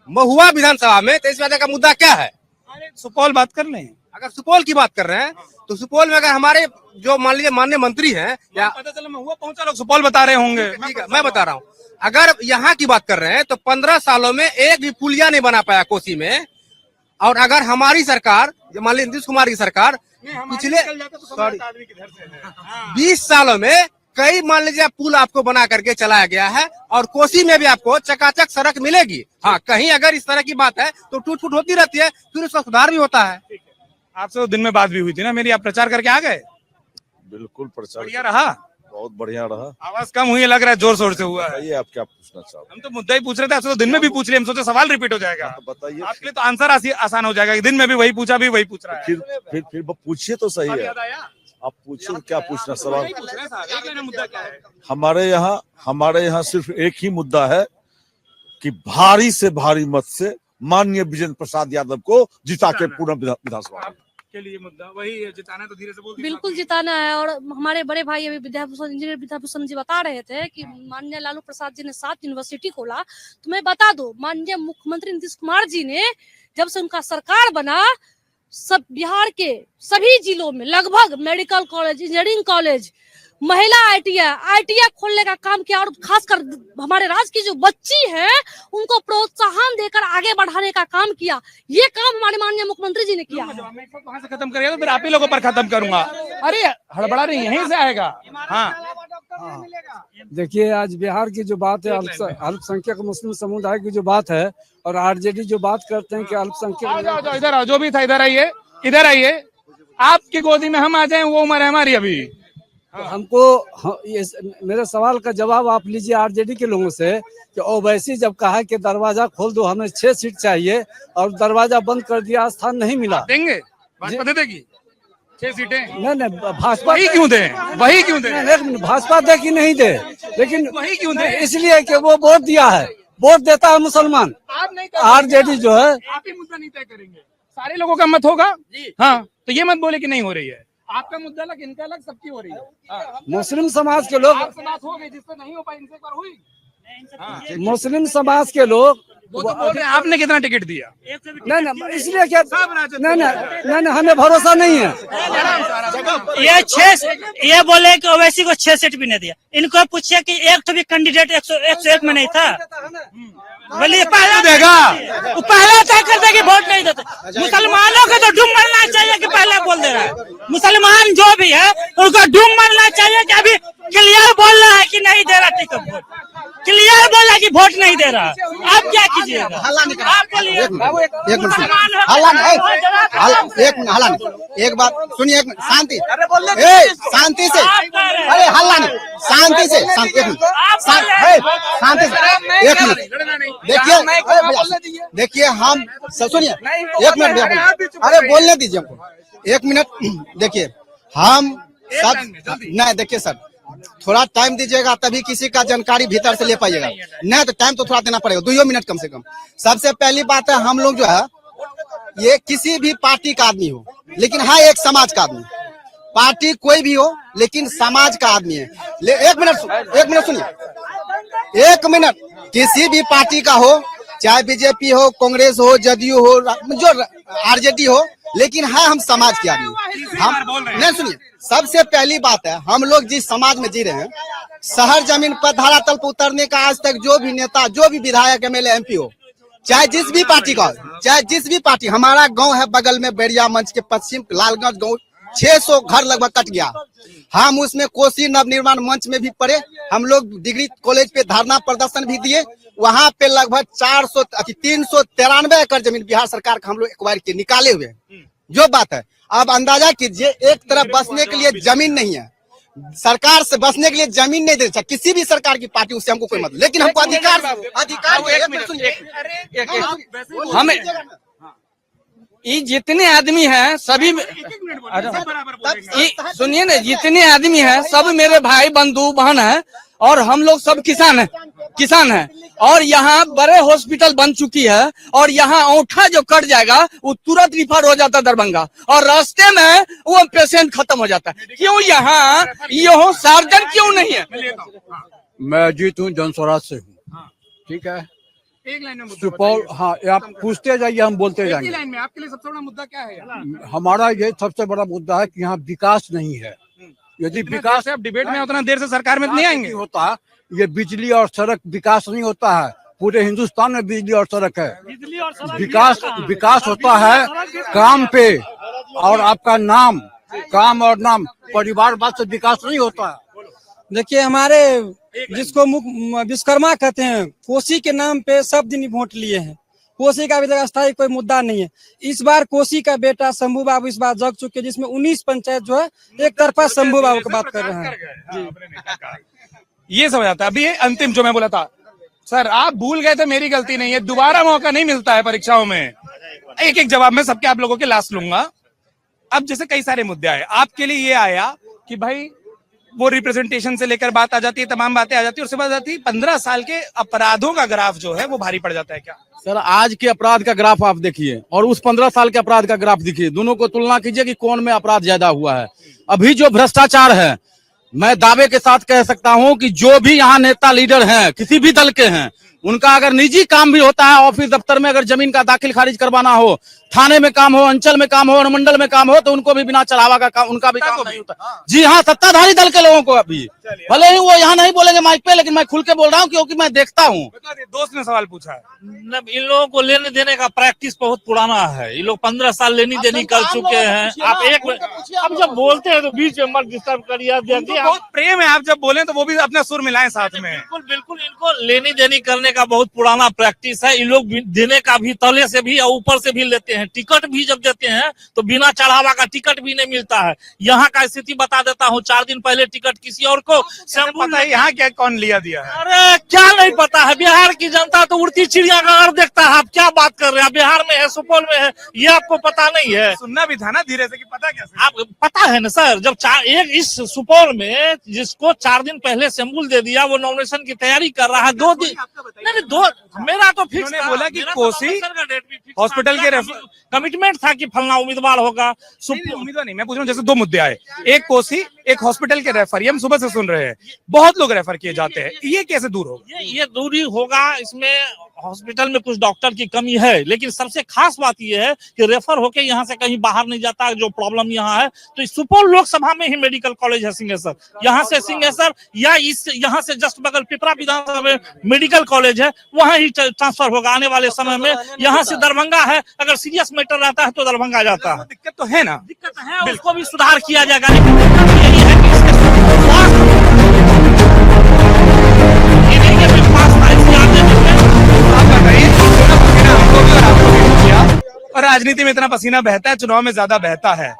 Speaker 12: महुआ विधानसभा में तेजस्वी यादव का मुद्दा क्या है?
Speaker 1: सुपौल बात कर लें।
Speaker 12: अगर सुपौल की बात कर रहे हैं तो सुपौल में अगर हमारे जो मान लीजिए माननीय मंत्री हैं, या
Speaker 1: पता चला महुआ पहुंचा, लोग सुपौल बता रहे होंगे।
Speaker 12: ठीक है, मैं बता रहा हूँ। अगर यहाँ की बात कर रहे हैं तो 15 सालों में एक भी पुलिया नहीं बना पाया कोसी में। और अगर हमारी सरकार, मान लीजिए नीतीश कुमार की सरकार, पिछले 20 सालों में कई मान लीजिए पुल आपको बना करके चलाया गया है, और कोसी में भी आपको चकाचक सड़क मिलेगी। हाँ, कहीं अगर इस तरह की बात है तो टूट फूट होती रहती है, फिर उसका सुधार भी होता है।
Speaker 1: आपसे दिन में बात भी हुई थी ना मेरी, आप प्रचार करके आ गए?
Speaker 14: बिल्कुल, प्रचार
Speaker 1: बढ़िया रहा,
Speaker 14: बहुत बढ़िया रहा।
Speaker 1: आवाज कम हुई लग रहा है, जोर शोर से हुआ है।
Speaker 14: बताइए आप क्या पूछना चाहते
Speaker 1: हम तो मुद्दा ही पूछ रहे थे, आपसे तो दिन में भी पूछ लिए, हम सोचे सवाल रिपीट हो जाएगा।
Speaker 14: बताइए।
Speaker 1: आपके लिए तो आंसर आसान हो जाएगा, दिन में भी वही पूछा, भी वही पूछ रहा है।
Speaker 14: फिर पूछिए तो सही है, आप पूछिए क्या पूछना सवाल।
Speaker 1: मुद्दा क्या है?
Speaker 14: हमारे यहाँ सिर्फ एक ही मुद्दा है, कि भारी से भारी मत से माननीय विजेंद्र प्रसाद यादव को जिता के पूर्ण विधानसभा
Speaker 1: के लिए मुद्दा वही जिताना है, तो धीरे से बोल
Speaker 15: बिल्कुल जिताना है। और हमारे बड़े भाई अभी विद्याभूषण इंजीनियर विद्याभूषण जी बता रहे थे कि माननीय लालू प्रसाद जी ने 7 यूनिवर्सिटी खोला। तो मैं बता दूं, माननीय मुख्यमंत्री नीतीश कुमार जी ने जब से उनका सरकार बना, सब बिहार के सभी जिलों में लगभग मेडिकल कॉलेज, इंजीनियरिंग कॉलेज, महिला आईटीआई खोलने का काम किया। और खासकर हमारे राज्य की जो बच्ची है उनको प्रोत्साहन देकर आगे बढ़ाने का काम किया। ये काम हमारे माननीय मुख्यमंत्री जी ने किया है।
Speaker 1: वहां से खत्म करिएगा तो फिर आप ही लोगों पर खत्म करूंगा। अरे हड़बड़ा नहीं, यहीं से आएगा। हाँ
Speaker 6: देखिए, आज बिहार की जो बात है, अल्पसंख्यक मुस्लिम समुदाय की जो बात है, और आरजेडी जो बात करते हैं कि अल्पसंख्यक,
Speaker 1: इधर आओ, जो भी था इधर आइए, इधर आइए। आपकी गोदी में हम आ जाएं, वो उम्र है हमारी अभी।
Speaker 6: तो हमको मेरे सवाल का जवाब आप लीजिए आरजेडी के लोगों से कि ओवैसी जब कहा कि दरवाजा खोल दो, हमें 6 सीट चाहिए, और दरवाजा बंद कर दिया, स्थान नहीं मिला।
Speaker 1: देंगे भाजपा दे देगी 6 सीटें?
Speaker 6: नहीं, भाजपा
Speaker 1: वही क्यों दे, वही क्यों दे?
Speaker 6: भाजपा दे कि नहीं दे, लेकिन
Speaker 1: वही क्यों दे?
Speaker 6: इसलिए कि वो वोट दिया है, वोट देता है मुसलमान। आरजेडी जो है,
Speaker 1: आप ही मुद्दा नहीं तय करेंगे, सारे लोगों का मत होगा। हाँ, तो ये मत बोले कि नहीं हो रही है। आपका मुद्दा अलग, इनका अलग, सबकी हो रही है।
Speaker 6: मुस्लिम समाज के लोग,
Speaker 1: आपसे बात हो गई, जिससे नहीं हो पाई इनसे एक बार हुई।
Speaker 6: मुस्लिम समाज के लोग
Speaker 1: वो तो बोल रहे हैं आपने कितना टिकट दिया?
Speaker 6: नहीं, इसलिए क्या, नहीं, हमें भरोसा नहीं है।
Speaker 11: ये बोले कि ओवैसी को 6 सीट भी नहीं दिया। इनको पूछिए कि एक तो भी कैंडिडेट 101 में नहीं था। बोलिए पहला
Speaker 1: देगा,
Speaker 11: वो पहला तय कर दे कि वोट नहीं देते। मुसलमानों को तो डूब मरना चाहिए कि पहले बोल दे रहा है। मुसलमान जो भी है उनको डूब मरना चाहिए कि अभी क्लियर बोल रहा है कि नहीं दे रहा टिकट, वोट क्लियर बोला कि वोट नहीं दे रहा। आप क्या कीजिएगा? आप बोलिए।
Speaker 13: एक बात सुनिए, शांति शांति से, अरे हल्ला नहीं, शांति से, शांति से, एक मिनट देखिए हम सुनिए, एक मिनट, अरे बोलने दीजिए हमको 1 मिनट। देखिए हम सब नहीं, देखिए सर थोड़ा टाइम दीजिएगा तभी किसी का जानकारी भीतर से ले पाइएगा, नहीं तो टाइम तो थोड़ा देना पड़ेगा, 2 मिनट कम से कम। सबसे पहली बात है, हम लोग जो है ये किसी भी पार्टी का आदमी हो, लेकिन हाँ एक समाज का आदमी। पार्टी कोई भी हो लेकिन समाज का आदमी है। 1 मिनट सुनिए, 1 मिनट, किसी भी पार्टी का हो, चाहे बीजेपी हो, कांग्रेस हो, जदयू हो, जो आरजेडी हो, लेकिन हाँ हम समाज के आदमी। हम नहीं, सुनिए, सबसे पहली बात है, हम लोग जिस समाज में जी रहे हैं, शहर जमीन पर धरातल पर उतरने का आज तक जो भी नेता, जो भी विधायक, एमएलए, एमपी हो, चाहे जिस भी पार्टी का, चाहे जिस भी पार्टी, हमारा गांव है बगल में बैरिया मंच के पश्चिम लालगंज गांव, 600 घर लगभग कट गया। हम उसमें कोसी नवनिर्माण मंच में भी पढ़े, हम लोग डिग्री कॉलेज पे धरना प्रदर्शन भी दिए। वहां पे लगभग 393 एकड़ जमीन बिहार सरकार का हम लोग एक्वायर के निकाले हुए। जो बात है, अब अंदाजा कीजिए, एक तरफ बसने के लिए जमीन नहीं है, सरकार से बसने के लिए जमीन नहीं दे सकता किसी भी सरकार की पार्टी, उससे हमको कोई मतलब, लेकिन हमको अधिकार
Speaker 6: हमें ये जितने आदमी हैं सभी, सुनिए ना, जितने आदमी हैं सब मेरे भाई बंधु बहन हैं, और हम लोग सब किसान हैं। और यहाँ बड़े हॉस्पिटल बन चुकी है, और यहाँ औंठा जो कट जाएगा वो तुरंत रिफर हो जाता है दरभंगा, और रास्ते में वो पेशेंट खत्म हो जाता है। क्यों यहाँ ये सार्वजन क्यों नहीं है?
Speaker 2: मैं अजीत हूँ, जनस्वराज से हूँ, ठीक है।
Speaker 1: एक लाइन में
Speaker 2: सुपौल, हाँ आप पूछते जाइए, हम बोलते जाएंगे।
Speaker 1: लाइन में आपके लिए सबसे बड़ा मुद्दा क्या है?
Speaker 2: हमारा ये सबसे बड़ा मुद्दा है कि यहाँ विकास नहीं है। यदि विकास
Speaker 1: आप डिबेट में उतना देर से सरकार में नहीं आएंगे
Speaker 2: होता, ये बिजली और सड़क विकास नहीं होता है। पूरे हिंदुस्तान में बिजली और सड़क है, विकास होता है काम पे, और आपका नाम, काम और नाम, परिवारवाद से विकास नहीं होता है।
Speaker 6: देखिए, हमारे जिसको विश्वकर्मा कहते हैं, कोसी के नाम पे सब दिन वोट लिए हैं। कोसी का अभी तक स्थायी कोई मुद्दा नहीं है। इस बार कोसी का बेटा शंभू बाबू इस बार जग चुके, जिसमें 19 पंचायत जो है एक तरफा शंभू बाबू की बात कर रहे हैं।
Speaker 1: ये समझ आता है। अभी अंतिम जो मैं बोला था, सर आप भूल गए थे, मेरी गलती नहीं है, दोबारा मौका नहीं मिलता है परीक्षाओं में। एक एक जवाब में सबके आप लोगों के लास्ट लूंगा। अब जैसे कई सारे मुद्दे आए, आपके लिए ये आया कि भाई वो रिप्रेजेंटेशन से लेकर बात आ जाती है, तमाम बातें आ जाती है, उसके बाद आती है 15 साल के अपराधों का ग्राफ जो है वो भारी पड़ जाता है क्या?
Speaker 2: सर आज के अपराध का ग्राफ आप देखिए और उस 15 साल के अपराध का ग्राफ देखिए, दोनों को तुलना कीजिए कि कौन में अपराध ज्यादा हुआ है। अभी जो भ्रष्टाचार है, मैं दावे के साथ कह सकता हूं कि जो भी यहाँ नेता लीडर हैं, किसी भी दल के हैं, उनका अगर निजी काम भी होता है, ऑफिस दफ्तर में अगर जमीन का दाखिल खारिज करवाना हो, थाने में काम हो, अंचल में काम हो, अनुमंडल में काम हो, तो उनको भी बिना चढ़ावा का काम, उनका भी काम नहीं होता। जी हाँ, सत्ताधारी दल के लोगों को अभी, भले ही वो यहाँ नहीं बोलेंगे माइक पे, लेकिन मैं खुल के बोल रहा हूँ क्योंकि मैं देखता हूँ।
Speaker 1: दोस्त ने सवाल पूछा है।
Speaker 3: इन लोगों को लेने देने का प्रैक्टिस बहुत पुराना है। ये लोग 15 साल लेनी देनी कर चुके हैं। आप एक अब जब बोलते हैं तो बीच में मत डिस्टर्ब करिए।
Speaker 1: बहुत प्रेम है, आप जब बोले तो वो भी अपना सुर मिलाएं साथ में।
Speaker 3: बिल्कुल बिल्कुल, इनको लेनी देनी करने का बहुत पुराना प्रैक्टिस है। ये लोग देने का भी तले से भी और ऊपर से भी लेते हैं। टिकट भी जब देते हैं तो बिना चढ़ावा का टिकट भी नहीं मिलता है। यहाँ का स्थिति बता देता हूँ, 4 दिन पहले टिकट किसी और को
Speaker 1: पता है यहाँ क्या कौन लिया दिया है?
Speaker 3: अरे क्या नहीं पता है, बिहार की जनता तो उड़ती चिड़ियाघर देखता है। आप क्या बात कर रहे हैं? बिहार में है, सुपौल में है, ये आपको पता नहीं है?
Speaker 1: सुनना भी था ना धीरे से कि पता कैसे?
Speaker 3: आप पता है ना सर, जब एक इस सुपौल में जिसको 4 दिन पहले शंबुल दे दिया, वो नॉमिनेशन की तैयारी कर रहा है। 2 दिन नहीं, 2 मेरा तो फिक्स
Speaker 1: उन्होंने बोला कि कोसी हॉस्पिटल के
Speaker 3: कमिटमेंट था कि फलना उम्मीदवार होगा।
Speaker 1: उम्मीदवार नहीं, मैं पूछ रहा हूँ, जैसे 2 मुद्दे आए, एक कोसी, एक हॉस्पिटल के रेफर, ये हम सुबह से सुन रहे हैं, बहुत लोग रेफर किए जाते हैं, ये कैसे दूर होगा?
Speaker 3: ये दूरी होगा। इसमें हॉस्पिटल में कुछ डॉक्टर की कमी है, लेकिन सबसे खास बात यह है कि रेफर होके यहाँ से कहीं बाहर नहीं जाता, जो प्रॉब्लम यहाँ है। तो सुपौल लोकसभा में ही मेडिकल कॉलेज है सिंहेश्वर, यहाँ से सिंहेश्वर या इस यहाँ से जस्ट बगल पिपरा विधानसभा में मेडिकल कॉलेज है, वहाँ ही ट्रांसफर होगा आने वाले समय में। यहाँ से दरभंगा है, अगर सीरियस मैटर रहता है तो दरभंगा जाता है।
Speaker 1: दिक्कत तो है ना,
Speaker 3: दिक्कत है, उसको भी सुधार किया जाएगा। लेकिन दिक्कत यही है कि इसके
Speaker 1: और राजनीति में इतना पसीना बहता है, चुनाव में ज्यादा बहता है।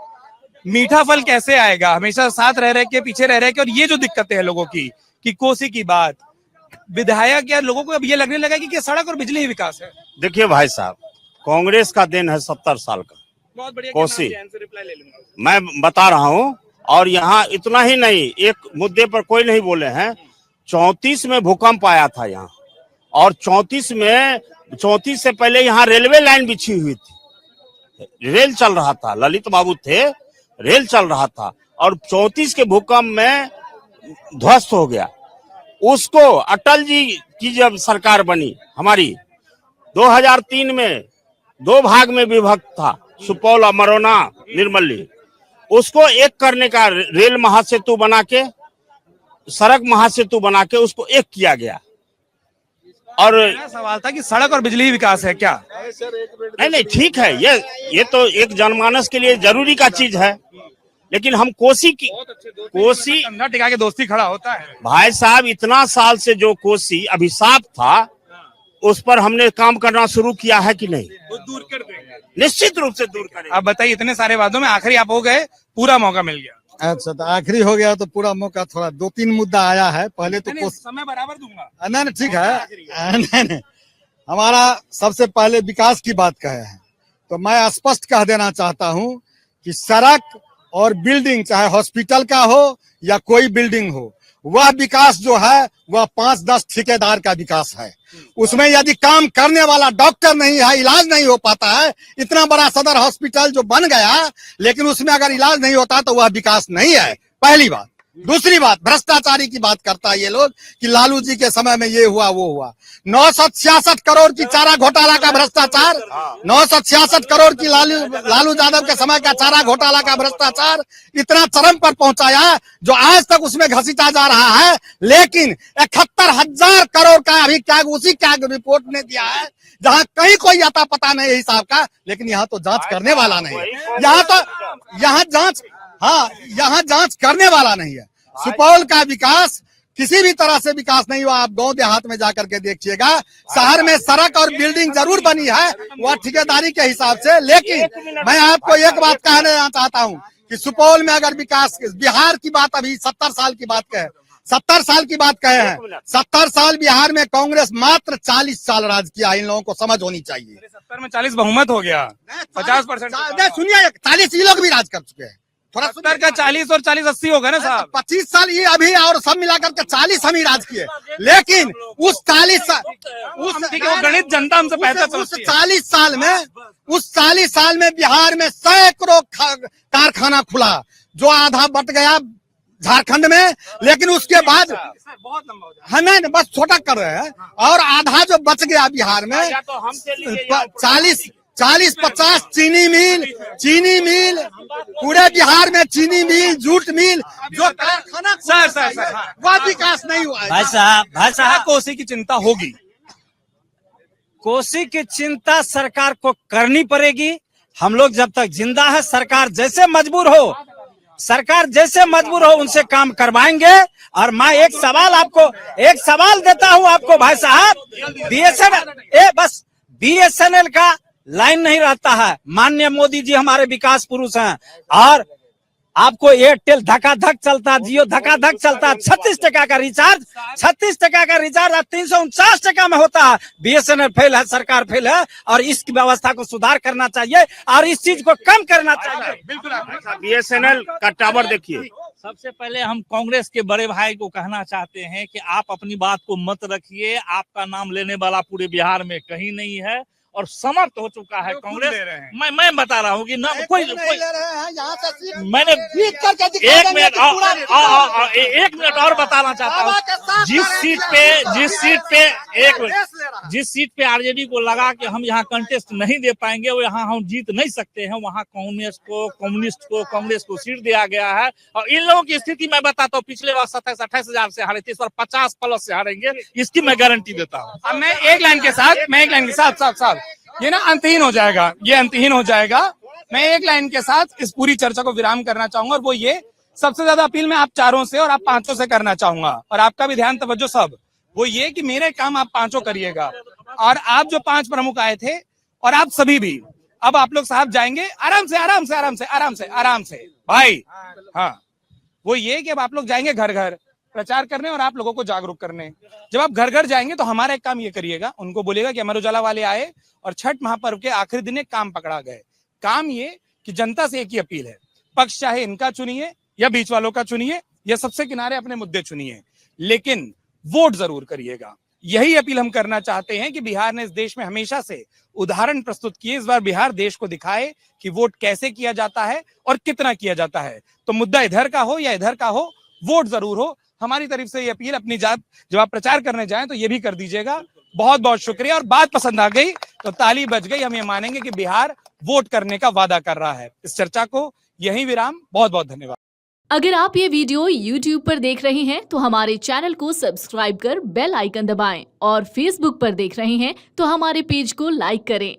Speaker 1: मीठा फल कैसे आएगा? हमेशा साथ रह रहे के, पीछे रह रहे के, और ये जो दिक्कतें हैं लोगों की, कि कोसी की बात, विधायक या लोगों को अब ये लगने लगा कि सड़क और बिजली ही विकास है।
Speaker 4: देखिए भाई साहब, कांग्रेस का दिन है 70 साल का।
Speaker 1: बहुत बढ़िया,
Speaker 4: कोसी मैं बता रहा हूँ। और यहाँ इतना ही नहीं, एक मुद्दे पर कोई नहीं बोले हैं, 34 में भूकंप आया था यहाँ, और 34 से पहले यहाँ रेलवे लाइन बिछी हुई थी, रेल चल रहा था, ललित बाबू थे, रेल चल रहा था, और 34 के भूकंप में ध्वस्त हो गया। उसको अटल जी की जब सरकार बनी हमारी, 2003 में 2 भाग में विभक्त था, सुपौल, अमरोना, निर्मली, उसको एक करने का, रेल महासेतु बना के, सड़क महासेतु बना के उसको एक किया गया। और
Speaker 1: सवाल था कि सड़क और बिजली विकास है क्या?
Speaker 4: नहीं, ठीक है, ये तो एक जनमानस के लिए जरूरी का चीज है, लेकिन हम कोसी
Speaker 1: कंधा टिका के दोस्ती खड़ा होता है।
Speaker 4: भाई साहब, इतना साल से जो कोसी अभिशाप था, उस पर हमने काम करना शुरू किया है कि नहीं?
Speaker 1: वो दूर कर देंगे,
Speaker 4: निश्चित रूप से दूर करेंगे।
Speaker 1: आप बताइए, इतने सारे वादों में आखिरी आप हो गए, पूरा मौका मिल गया।
Speaker 5: अच्छा, तो आखिरी हो गया तो पूरा मौका, थोड़ा 2-3 मुद्दा आया है। पहले तो
Speaker 1: समय बराबर दूंगा।
Speaker 5: नहीं, ठीक है। नहीं, हमारा सबसे पहले विकास की बात कहे हैं, तो मैं स्पष्ट कह देना चाहता हूं कि सड़क और बिल्डिंग, चाहे हॉस्पिटल का हो या कोई बिल्डिंग हो, वह विकास जो है वह 5-10 ठेकेदार का विकास है। उसमें यदि काम करने वाला डॉक्टर नहीं है, इलाज नहीं हो पाता है, इतना बड़ा सदर हॉस्पिटल जो बन गया, लेकिन उसमें अगर इलाज नहीं होता तो वह विकास नहीं है, पहली बात। दूसरी बात, भ्रष्टाचारी की बात करता है ये लोग कि लालू जी के समय में ये हुआ वो हुआ। 966 करोड़ की चारा घोटाला का भ्रष्टाचार, 966 करोड़ की लालू यादव के समय का चारा घोटाला का भ्रष्टाचार इतना चरम पर पहुंचाया जो आज तक उसमें घसीटा जा रहा है। लेकिन 71,000 करोड़ का अभी क्या उसी क्या रिपोर्ट ने दिया है, जहां कहीं कोई आता पता नहीं हिसाब का, लेकिन यहाँ तो जांच करने वाला नहीं है। यहाँ जांच करने वाला नहीं है। सुपौल का विकास किसी भी तरह से विकास नहीं हुआ। आप गांव देहात में जाकर के देखिएगा, शहर में सड़क और बिल्डिंग जरूर बनी है, वह ठेकेदारी के हिसाब से। लेकिन मैं आपको एक बात कहना चाहता हूं कि सुपौल में अगर विकास, बिहार की बात अभी 70 साल की बात कहे, 70 साल की बात कहे हैं, 70 साल बिहार में कांग्रेस मात्र 40 साल राज किया, इन लोगों को समझ होनी चाहिए।
Speaker 1: 70 में 40 बहुमत हो गया, 50%।
Speaker 5: सुनिए, 40 ये लोग भी राज कर चुके हैं, थोड़ा
Speaker 1: 70 का 40 और 40 80 होगा ना साहब।
Speaker 5: 25 साल ये अभी और सब मिलाकर के 40 हम ही राज किए, लेकिन उस 40 साल
Speaker 1: ठीक है, वो गणित जनता हमसे बेहतर
Speaker 5: उस
Speaker 1: समझती है।
Speaker 5: 40 साल में बिहार में सैकड़ों कारखाना खुला, जो आधा बट गया झारखंड में, लेकिन उसके बाद
Speaker 1: बहुत लंबा हो जाएगा।
Speaker 5: हमें बस छोटा कर रहे हैं, और आधा जो बच गया बिहार में 40-50 चीनी मिल पूरे बिहार में, चीनी मिल, जूट मिल, जो कारखाना
Speaker 1: सर
Speaker 5: वह विकास नहीं हुआ है।
Speaker 6: भाई साहब
Speaker 1: कोसी की चिंता होगी।
Speaker 6: कोसी की चिंता सरकार को करनी पड़ेगी। हम लोग जब तक जिंदा है, सरकार जैसे मजबूर हो उनसे काम करवाएंगे। और मैं एक सवाल देता हूं आपको भाई साहब, BSNL का लाइन नहीं रहता है। माननीय मोदी जी हमारे विकास पुरुष हैं, और आपको एयरटेल धकाधक चलता, जियो धकाधक चलता, 36 टका का रिचार्ज आज 349 टका में होता है। BSNL फेल है, सरकार फेल है, और इस व्यवस्था को सुधार करना चाहिए और इस चीज को कम करना चाहिए।
Speaker 1: बिल्कुल
Speaker 4: BSNL का टावर देखिए।
Speaker 3: सबसे पहले हम कांग्रेस के बड़े भाई को कहना चाहते हैं कि आप अपनी बात को मत रखिए। आपका नाम लेने वाला पूरे बिहार में कहीं नहीं है, और समर्थ हो चुका है कांग्रेस। मैं बता रहा हूँ कि ना कोई मैंने एक मिनट और बताना चाहता हूँ। जिस सीट पे आरजेडी को लगा कि हम यहाँ कंटेस्ट नहीं दे पाएंगे, वो यहाँ हम जीत नहीं सकते हैं, वहाँ कांग्रेस को सीट दिया गया है। और इन लोगों की स्थिति मैं बताता हूँ, पिछले बार 27-28 हजार से हारे थे, इस बार 50+ से हारेंगे, इसकी मैं गारंटी देता हूँ।
Speaker 1: अब मैं एक लाइन के साथ साहब ये ना अंतहीन हो जाएगा, मैं एक लाइन के साथ इस पूरी चर्चा को विराम करना चाहूंगा, और वो ये, सबसे ज्यादा अपील मैं आप चारों से और आप पांचों से करना चाहूंगा, और आपका भी ध्यान तवज्जो सब, वो ये कि मेरे काम आप पांचों करिएगा। और आप जो 5 प्रमुख आए थे, और आप सभी भी, अब आप लोग साहब जाएंगे आराम से भाई। हाँ, वो ये कि अब आप लोग जाएंगे घर घर प्रचार करने और आप लोगों को जागरूक करने। जब आप घर घर जाएंगे तो हमारा एक काम ये करिएगा, उनको बोलिएगा कि अमर उजाला वाले आए और छठ महापर्व के आखिरी दिन एक काम पकड़ा गए। काम ये कि जनता से एक ही अपील है, पक्ष चाहे इनका चुनिए या बीच वालों का चुनिए या सबसे किनारे अपने मुद्दे चुनिए, लेकिन वोट जरूर करिएगा। यही अपील हम करना चाहते हैं कि बिहार ने इस देश में हमेशा से उदाहरण प्रस्तुत किए, इस बार बिहार देश को दिखाए कि वोट कैसे किया जाता है और कितना किया जाता है। तो मुद्दा इधर का हो या इधर का हो, वोट जरूर हो। हमारी तरफ से ये अपील अपनी जब आप प्रचार करने जाएं तो ये भी कर दीजिएगा। बहुत बहुत शुक्रिया, और बात पसंद आ गई तो ताली बज गई। हम ये मानेंगे कि बिहार वोट करने का वादा कर रहा है। इस चर्चा को यहीं विराम। बहुत बहुत धन्यवाद।
Speaker 16: अगर आप ये वीडियो YouTube पर देख रहे हैं तो हमारे चैनल को सब्सक्राइब कर बेल आइकन दबाएं, और Facebook पर देख रहे हैं तो हमारे पेज को लाइक करें।